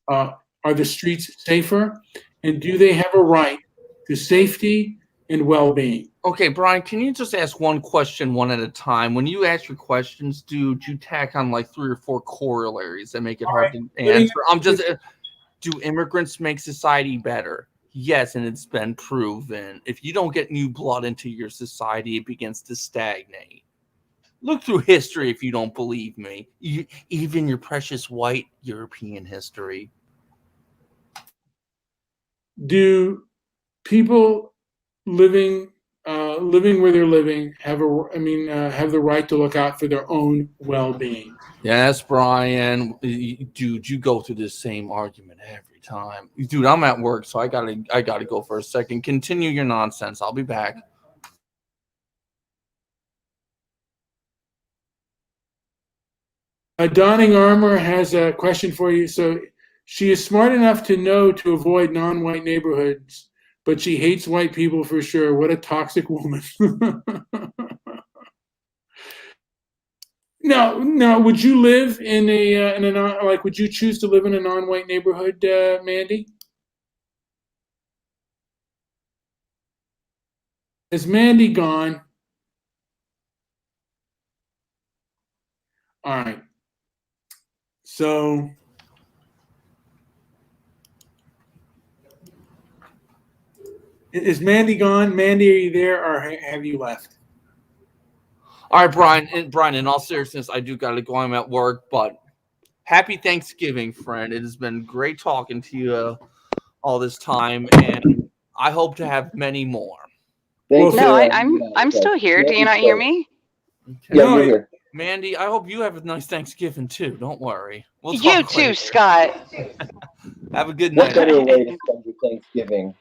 Are the streets safer? And do they have a right to safety and well-being? Okay, Brian, can you just ask one question one at a time? When you ask your questions, dude, you tack on like 3 or 4 corollaries that make it hard to answer. I'm just, do immigrants make society better? Yes, and it's been proven. If you don't get new blood into your society, it begins to stagnate. Look through history if you don't believe me. Even your precious white European history. Do people living where they're living have the right to look out for their own well-being? Yes, Brian. Dude, you go through this same argument every time. Dude, I'm at work, so I gotta go for a second. Continue your nonsense. I'll be back. Donning Armor has a question for you. So she is smart enough to know to avoid non-white neighborhoods, but she hates white people for sure. What a toxic woman. Now, would you live in would you choose to live in a non-white neighborhood, Mandy? Is Mandy gone? All right. So is Mandy gone? Mandy, are you there, or have you left? All right, Brian. In all seriousness, I do gotta go. I'm at work, but happy Thanksgiving, friend. It has been great talking to you all this time, and I hope to have many more. Thank No, you, I'm still here. Do you not hear me? Yeah, you're here. Mandy, I hope you have a nice Thanksgiving too. Don't worry. We'll You talk too, later. Scott. Have a good What night. better way to spend your Thanksgiving?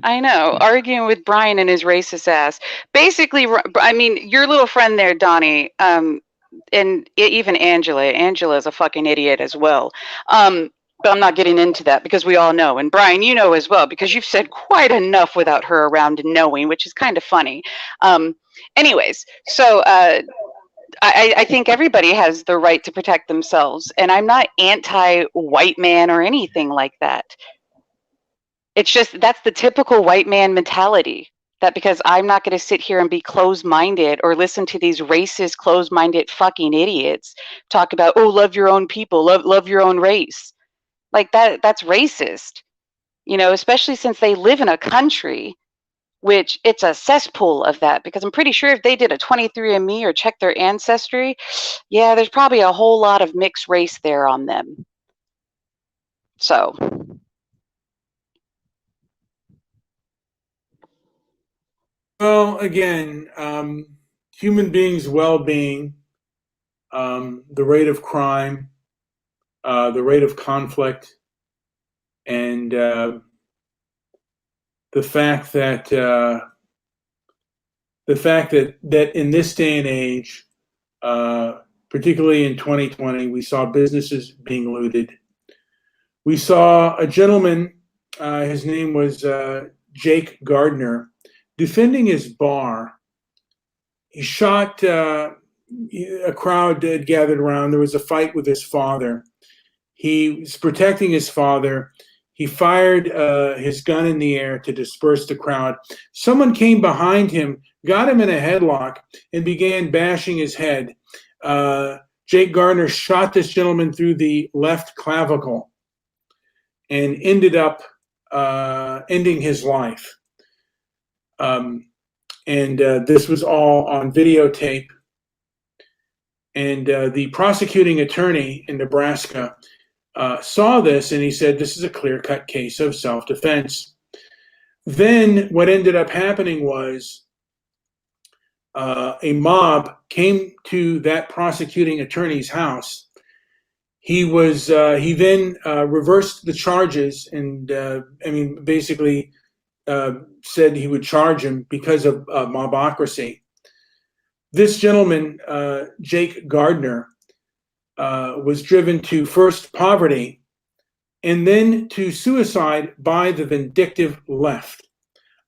I know, arguing with Brian and his racist ass. Basically, I mean, your little friend there, Donnie, and even Angela. Angela's a fucking idiot as well. But I'm not getting into that because we all know. And Brian, you know as well, because you've said quite enough without her around and knowing, which is kind of funny. Anyways, so I think everybody has the right to protect themselves. And I'm not anti-white man or anything like that. It's just that's the typical white man mentality. That because I'm not going to sit here and be closed-minded or listen to these racist, closed-minded fucking idiots talk about, oh, love your own people, love your own race. Like that's racist. You know, especially since they live in a country which it's a cesspool of that, because I'm pretty sure if they did a 23andMe or check their ancestry, yeah, there's probably a whole lot of mixed race there on them. So Well, again, human beings' well-being, the rate of crime, the rate of conflict, and the fact that in this day and age, particularly in 2020, we saw businesses being looted. We saw a gentleman, his name was Jake Gardner, defending his bar. He shot a crowd had gathered around. There was a fight with his father. He was protecting his father. He fired his gun in the air to disperse the crowd. Someone came behind him, got him in a headlock, and began bashing his head. Jake Gardner shot this gentleman through the left clavicle and ended up ending his life. And this was all on videotape. And the prosecuting attorney in Nebraska saw this, and he said, this is a clear-cut case of self-defense. Then what ended up happening was a mob came to that prosecuting attorney's house. He then reversed the charges and, basically said he would charge him because of mobocracy. This gentleman, Jake Gardner, was driven to first poverty and then to suicide by the vindictive left.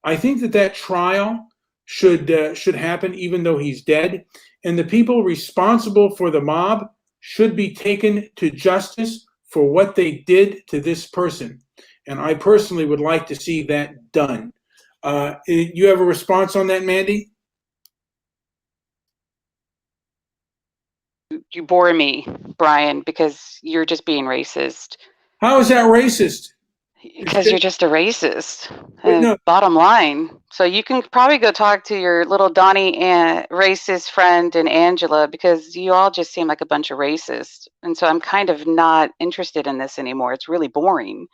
I think that trial should happen even though he's dead, and the people responsible for the mob should be taken to justice for what they did to this person. And I personally would like to see that done. You have a response on that, Mandy? you bore me, Brian, because you're just being racist. How is that racist? Because you're just a racist. No. Bottom line. So you can probably go talk to your little Donnie and racist friend and Angela, because you all just seem like a bunch of racists. And so I'm kind of not interested in this anymore. It's really boring.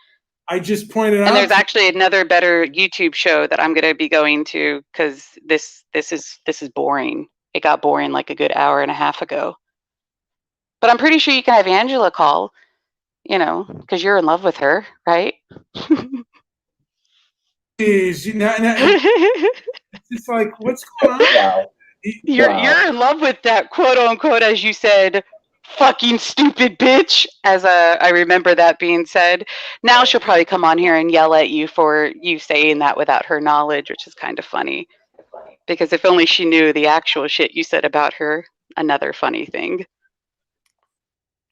I just pointed out. And there's actually another better YouTube show that I'm going to be going to, because this is boring. It got boring like a good hour and a half ago. But I'm pretty sure you can have Angela call. You know, because you're in love with her, right? Jeez, it's just like, what's going on? Wow. You're in love with that quote unquote, as you said, fucking stupid bitch. As I remember that being said. Now she'll probably come on here and yell at you for you saying that without her knowledge, which is kind of funny. Because if only she knew the actual shit you said about her. Another funny thing.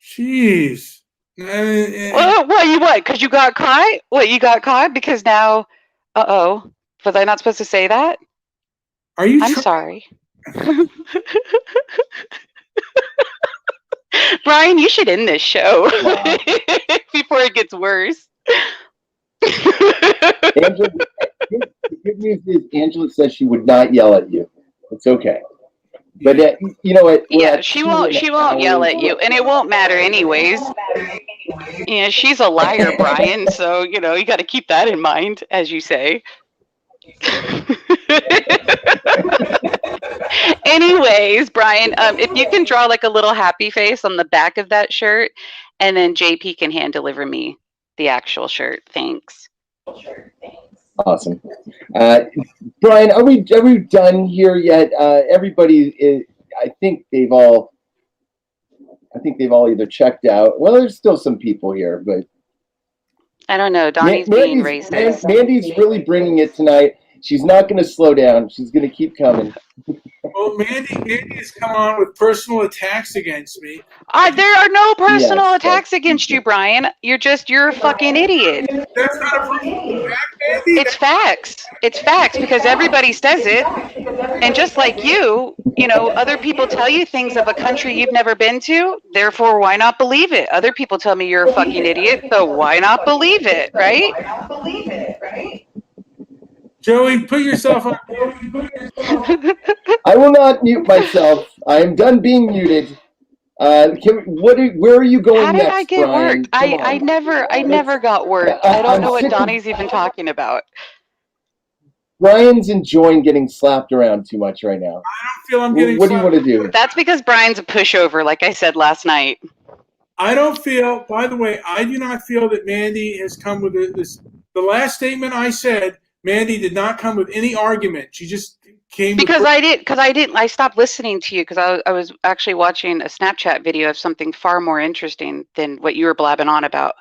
Jeez. What? Because you got caught? What, you got caught? Because now, uh-oh. Was I not supposed to say that? Are you I'm sorry. Brian, you should end this show before it gets worse. Angela, the good news is Angela says she would not yell at you. It's okay. But you know what? Yeah, she won't yell at you, and it won't matter anyways. Yeah, she's a liar, Brian, so you know, you got to keep that in mind, as you say. Anyways, Brian, if you can draw like a little happy face on the back of that shirt, and then JP can hand deliver me the actual shirt. Thanks. Awesome. Brian, are we done here yet? Everybody is, I think they've all either checked out. Well, there's still some people here, but I don't know. Donnie's being racist. Mandy's really bringing it tonight. She's not going to slow down. She's going to keep coming. Well, Mandy has come on with personal attacks against me. There are no personal attacks against you, Brian. You're a fucking idiot. That's not a personal attack, Mandy. It's facts. It's facts because everybody says it. And just like you know, other people tell you things of a country you've never been to. Therefore, why not believe it? Other people tell me you're a fucking idiot, so why not believe it, right? Joey, put yourself on. I will not mute myself. I am done being muted. Where are you going next, How did I get Brian? worked? I never got worked. I don't know what Donnie's even talking about. Brian's enjoying getting slapped around too much right now. I don't feel I'm getting What do you want to do? That's because Brian's a pushover, like I said last night. I don't feel, by the way, I do not feel that Mandy has come with this. The last statement I said, Mandy did not come with any argument. She just came because I stopped listening to you because I was actually watching a Snapchat video of something far more interesting than what you were blabbing on about.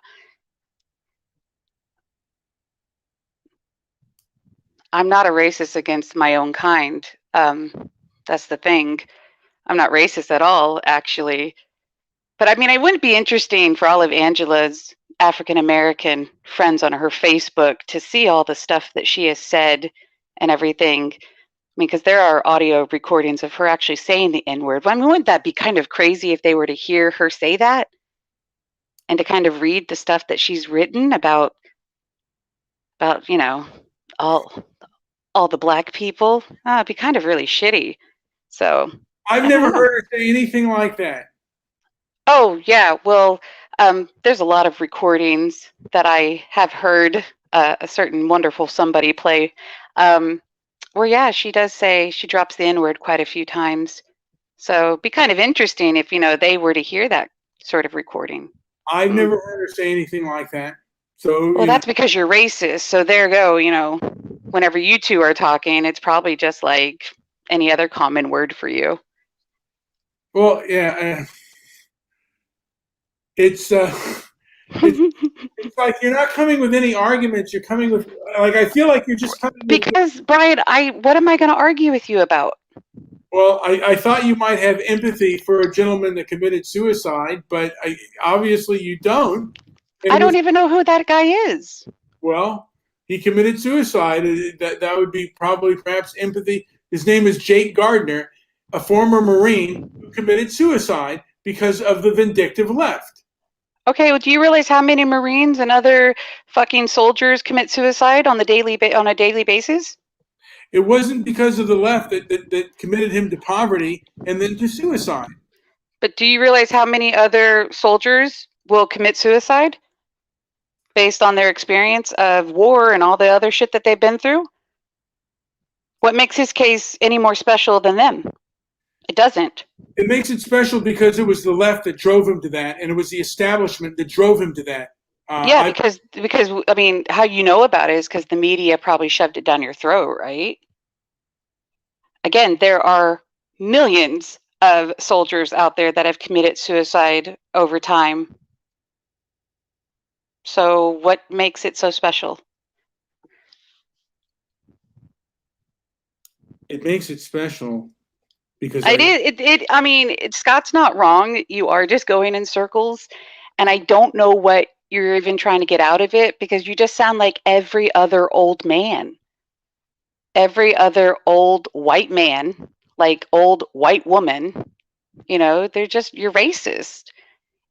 I'm not a racist against my own kind. That's the thing. I'm not racist at all, actually. But I mean, it wouldn't be interesting for all of Angela's African-American friends on her Facebook to see all the stuff that she has said and everything. I mean, because there are audio recordings of her actually saying the N-word. I mean, wouldn't that be kind of crazy if they were to hear her say that? And to kind of read the stuff that she's written about you know, all the black people? It'd be kind of really shitty. So I've never heard her say anything like that. Oh, yeah. Well, there's a lot of recordings that I have heard a certain wonderful somebody play where, yeah, she does say she drops the N-word quite a few times. So it'd be kind of interesting if, you know, they were to hear that sort of recording. I've never heard her say anything like that. So well, that's because you're racist. So there you go. You know, whenever you two are talking, it's probably just like any other common word for you. Well, yeah. It's like you're not coming with any arguments. You're coming with, like, I feel like you're just coming because Brian, what am I going to argue with you about? Well, I thought you might have empathy for a gentleman that committed suicide, but obviously you don't. I don't even know who that guy is. Well, he committed suicide. That would be probably perhaps empathy. His name is Jake Gardner, a former Marine who committed suicide because of the vindictive left. Okay, well, do you realize how many Marines and other fucking soldiers commit suicide on a daily basis? It wasn't because of the left that committed him to poverty and then to suicide. But do you realize how many other soldiers will commit suicide based on their experience of war and all the other shit that they've been through? What makes his case any more special than them? It doesn't. It makes it special because it was the left that drove him to that, and it was the establishment that drove him to that. Yeah, because I mean, how you know about it is because the media probably shoved it down your throat, right? Again, there are millions of soldiers out there that have committed suicide over time. So what makes it so special? It makes it special because I mean, Scott's not wrong. You are just going in circles, and I don't know what you're even trying to get out of it, because you just sound like every other old man. Every other old white man, like old white woman, you're racist.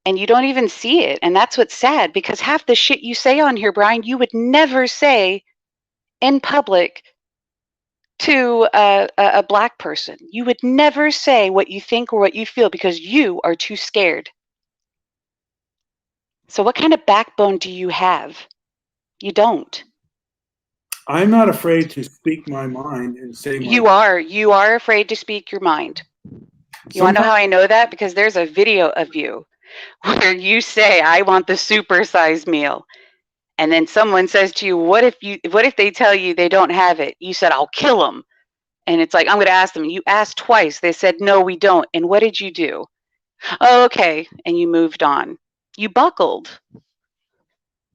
And you don't even see it. And that's what's sad, because half the shit you say on here, Brian, you would never say in public to a black person. You would never say what you think or what you feel because you are too scared. So what kind of backbone do you have? You don't. I'm not afraid to speak my mind and say You are afraid to speak your mind. You want to know how I know that? Because there's a video of you where you say, I want the supersized meal. And then someone says to you, what if they tell you they don't have it? You said, I'll kill them. And it's like, I'm going to ask them. You asked twice. They said, no, we don't. And what did you do? Oh, okay. And you moved on. You buckled.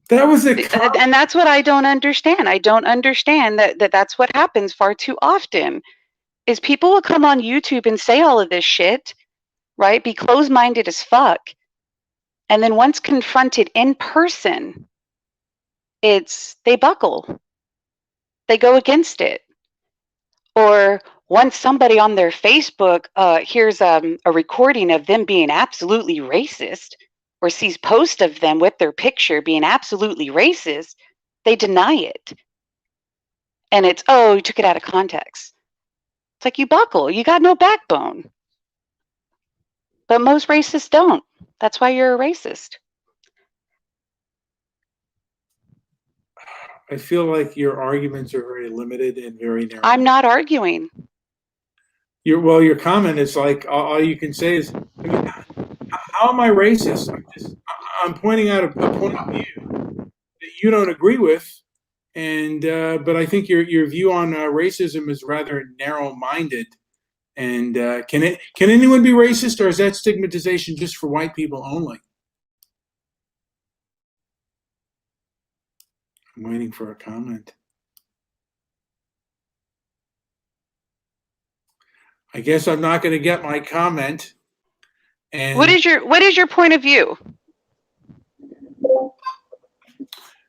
That was and that's what I don't understand. I don't understand that's what happens far too often, is people will come on YouTube and say all of this shit, right? Be closed-minded as fuck. And then once confronted in person, they buckle. They go against it. Or once somebody on their Facebook hears a recording of them being absolutely racist, or sees posts of them with their picture being absolutely racist, they deny it. And it's, oh, you took it out of context. It's like, you buckle. You got no backbone. But most racists don't. That's why you're a racist. I feel like your arguments are very limited and very narrow. I'm not arguing. Your comment is like, all you can say is, I mean, how am I racist? I'm pointing out a point of view that you don't agree with, and but I think your view on racism is rather narrow-minded. And can anyone be racist, or is that stigmatization just for white people only? I'm waiting for a comment. I guess I'm not going to get my comment. And what is your point of view?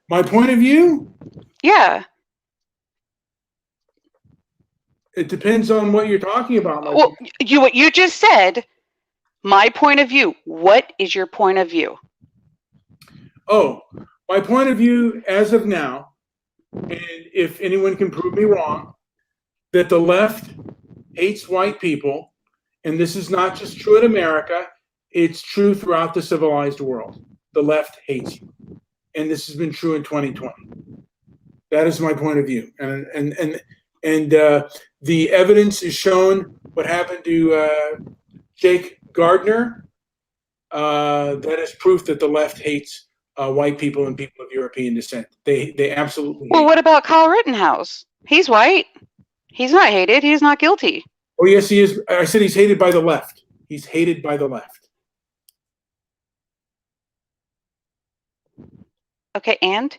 My point of view? Yeah. It depends on what you're talking about. Well, what you just said, my point of view. What is your point of view? Oh, my point of view as of now, and if anyone can prove me wrong, that the left hates white people, and this is not just true in America, it's true throughout the civilized world. The left hates you. And this has been true in 2020. That is my point of view. And the evidence is shown. What happened to Jake Gardner, that is proof that the left hates white people and people of European descent. They absolutely Well, what about Kyle Rittenhouse? He's white. He's not hated. He's not guilty. Oh, yes, he is. I said he's hated by the left. He's hated by the left. Okay, and?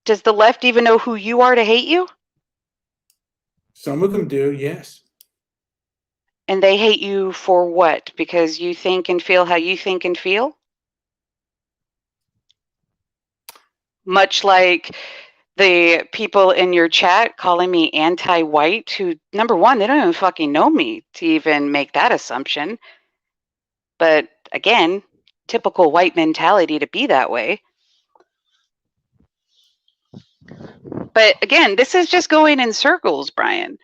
Does the left even know who you are to hate you? Some of them do, yes. And they hate you for what? Because you think and feel how you think and feel? Much like the people in your chat calling me anti-white, who, number one, they don't even fucking know me to even make that assumption. But again, typical white mentality to be that way. But again, this is just going in circles, Brian.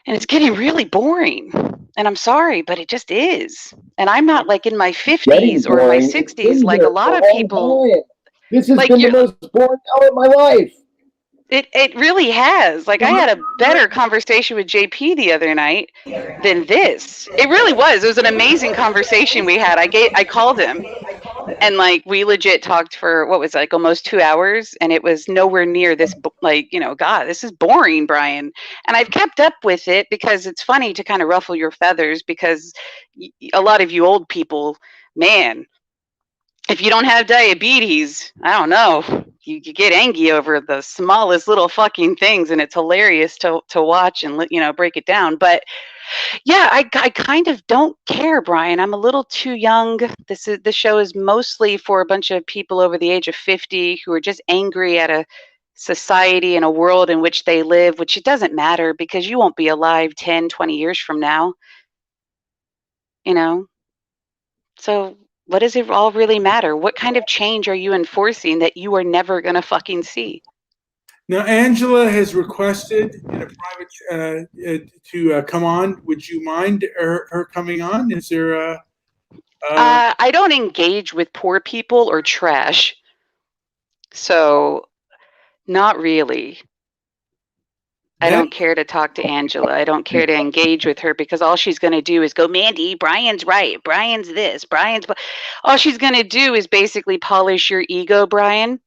And it's getting really boring. And I'm sorry, but it just is. And I'm not like in my 50s or my 60s like a lot of people. This has been the most boring hour of my life. It really has. Like, I had a better conversation with JP the other night than this. It really was. It was an amazing conversation we had. I called him, and like we legit talked for what was like almost 2 hours, and it was nowhere near this. Like, God, this is boring, Brian. And I've kept up with it because it's funny to kind of ruffle your feathers, because a lot of you old people, man, if you don't have diabetes, I don't know, you get angry over the smallest little fucking things, and it's hilarious to watch and break it down. But yeah, I kind of don't care, Brian. I'm a little too young. This show is mostly for a bunch of people over the age of 50 who are just angry at a society and a world in which they live, which it doesn't matter because you won't be alive 10, 20 years from now. So what does it all really matter? What kind of change are you enforcing that you are never going to fucking see? Now, Angela has requested in a private to come on. Would you mind her coming on? Is there I don't engage with poor people or trash. So not really. I don't care to talk to Angela. I don't care to engage with her because all she's going to do is go, Mandy, Brian's right. Brian's this. All she's going to do is basically polish your ego, Brian,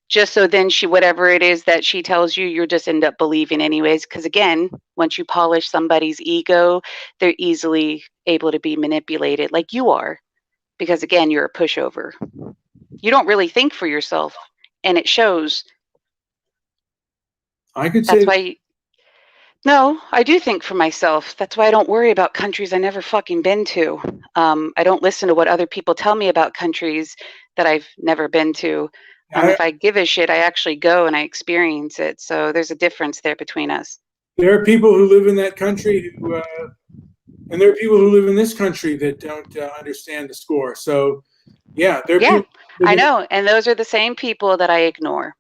just so then whatever it is that she tells you, you'll just end up believing anyways. Because again, once you polish somebody's ego, they're easily able to be manipulated like you are. Because again, you're a pushover. You don't really think for yourself, and it shows. I could say that's why. No, I do think for myself. That's why I don't worry about countries I never fucking been to. I don't listen to what other people tell me about countries that I've never been to. If I give a shit, I actually go and I experience it. So there's a difference there between us. There are people who live in that country who, and there are people who live in this country that don't understand the score. So, yeah, I know, and those are the same people that I ignore.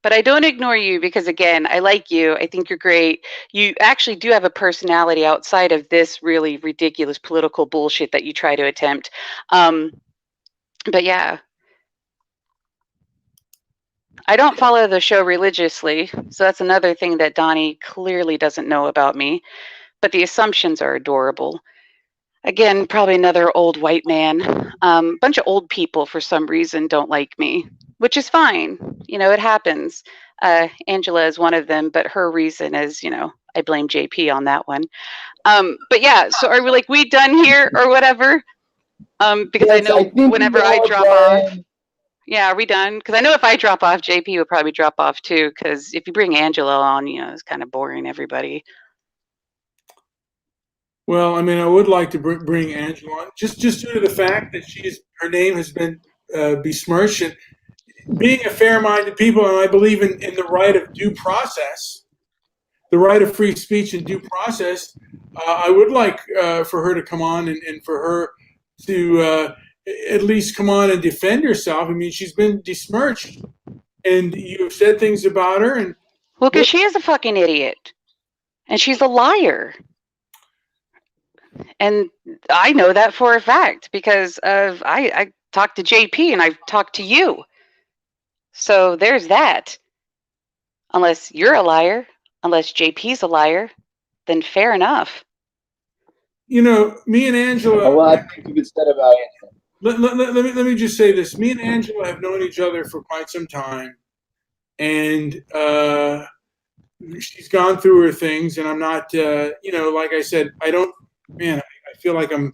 But I don't ignore you because, again, I like you. I think you're great. You actually do have a personality outside of this really ridiculous political bullshit that you try to attempt. But yeah. I don't follow the show religiously, so that's another thing that Donnie clearly doesn't know about me. But the assumptions are adorable. Again, probably another old white man. Bunch of old people, for some reason, don't like me, which is fine. It happens. Angela is one of them, but her reason is, I blame JP on that one. But yeah, so are we done here or whatever? Because I know whenever I drop off. Yeah, are we done? Because I know if I drop off, JP would probably drop off too. Because if you bring Angela on, it's kind of boring everybody. Well, I mean, I would like to bring Angela on, just due to the fact that her name has been besmirched. And being a fair-minded people, and I believe in the right of due process, the right of free speech and due process, I would like for her to come on and for her to at least come on and defend herself. I mean, she's been besmirched, and you've said things about her. And well, because she is a fucking idiot, and she's a liar. And I know that for a fact because I talked to JP and I've talked to you. So there's that. Unless you're a liar, unless JP's a liar, then fair enough. Me and Angela. Well, I think you could said about Angela. Let me just say this. Me and Angela have known each other for quite some time. And she's gone through her things, and I'm not, like I said, I feel like am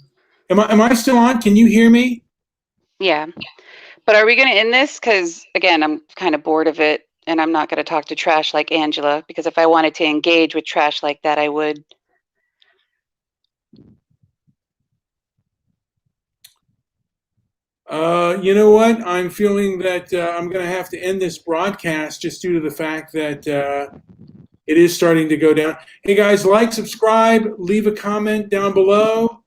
I still on? Can you hear me? Yeah. But are we going to end this? Because, again, I'm kind of bored of it, and I'm not going to talk to trash like Angela, because if I wanted to engage with trash like that, I would. You know what? I'm feeling that I'm going to have to end this broadcast just due to the fact that it is starting to go down. Hey, guys, like, subscribe, leave a comment down below,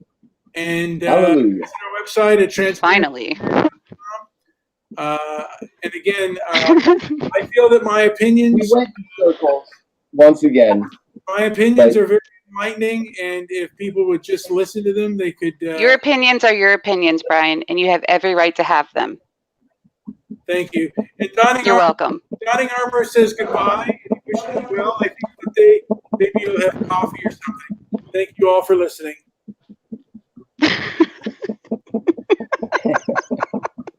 and visit our website at transparent. Finally. And again, I feel that my opinions. We went in circles once again. My opinions are very enlightening, and if people would just listen to them, they could. Your opinions are your opinions, Brian, and you have every right to have them. Thank you. And You're welcome. Donning Armour says goodbye. Well, I think that maybe you'll have coffee or something. Thank you all for listening.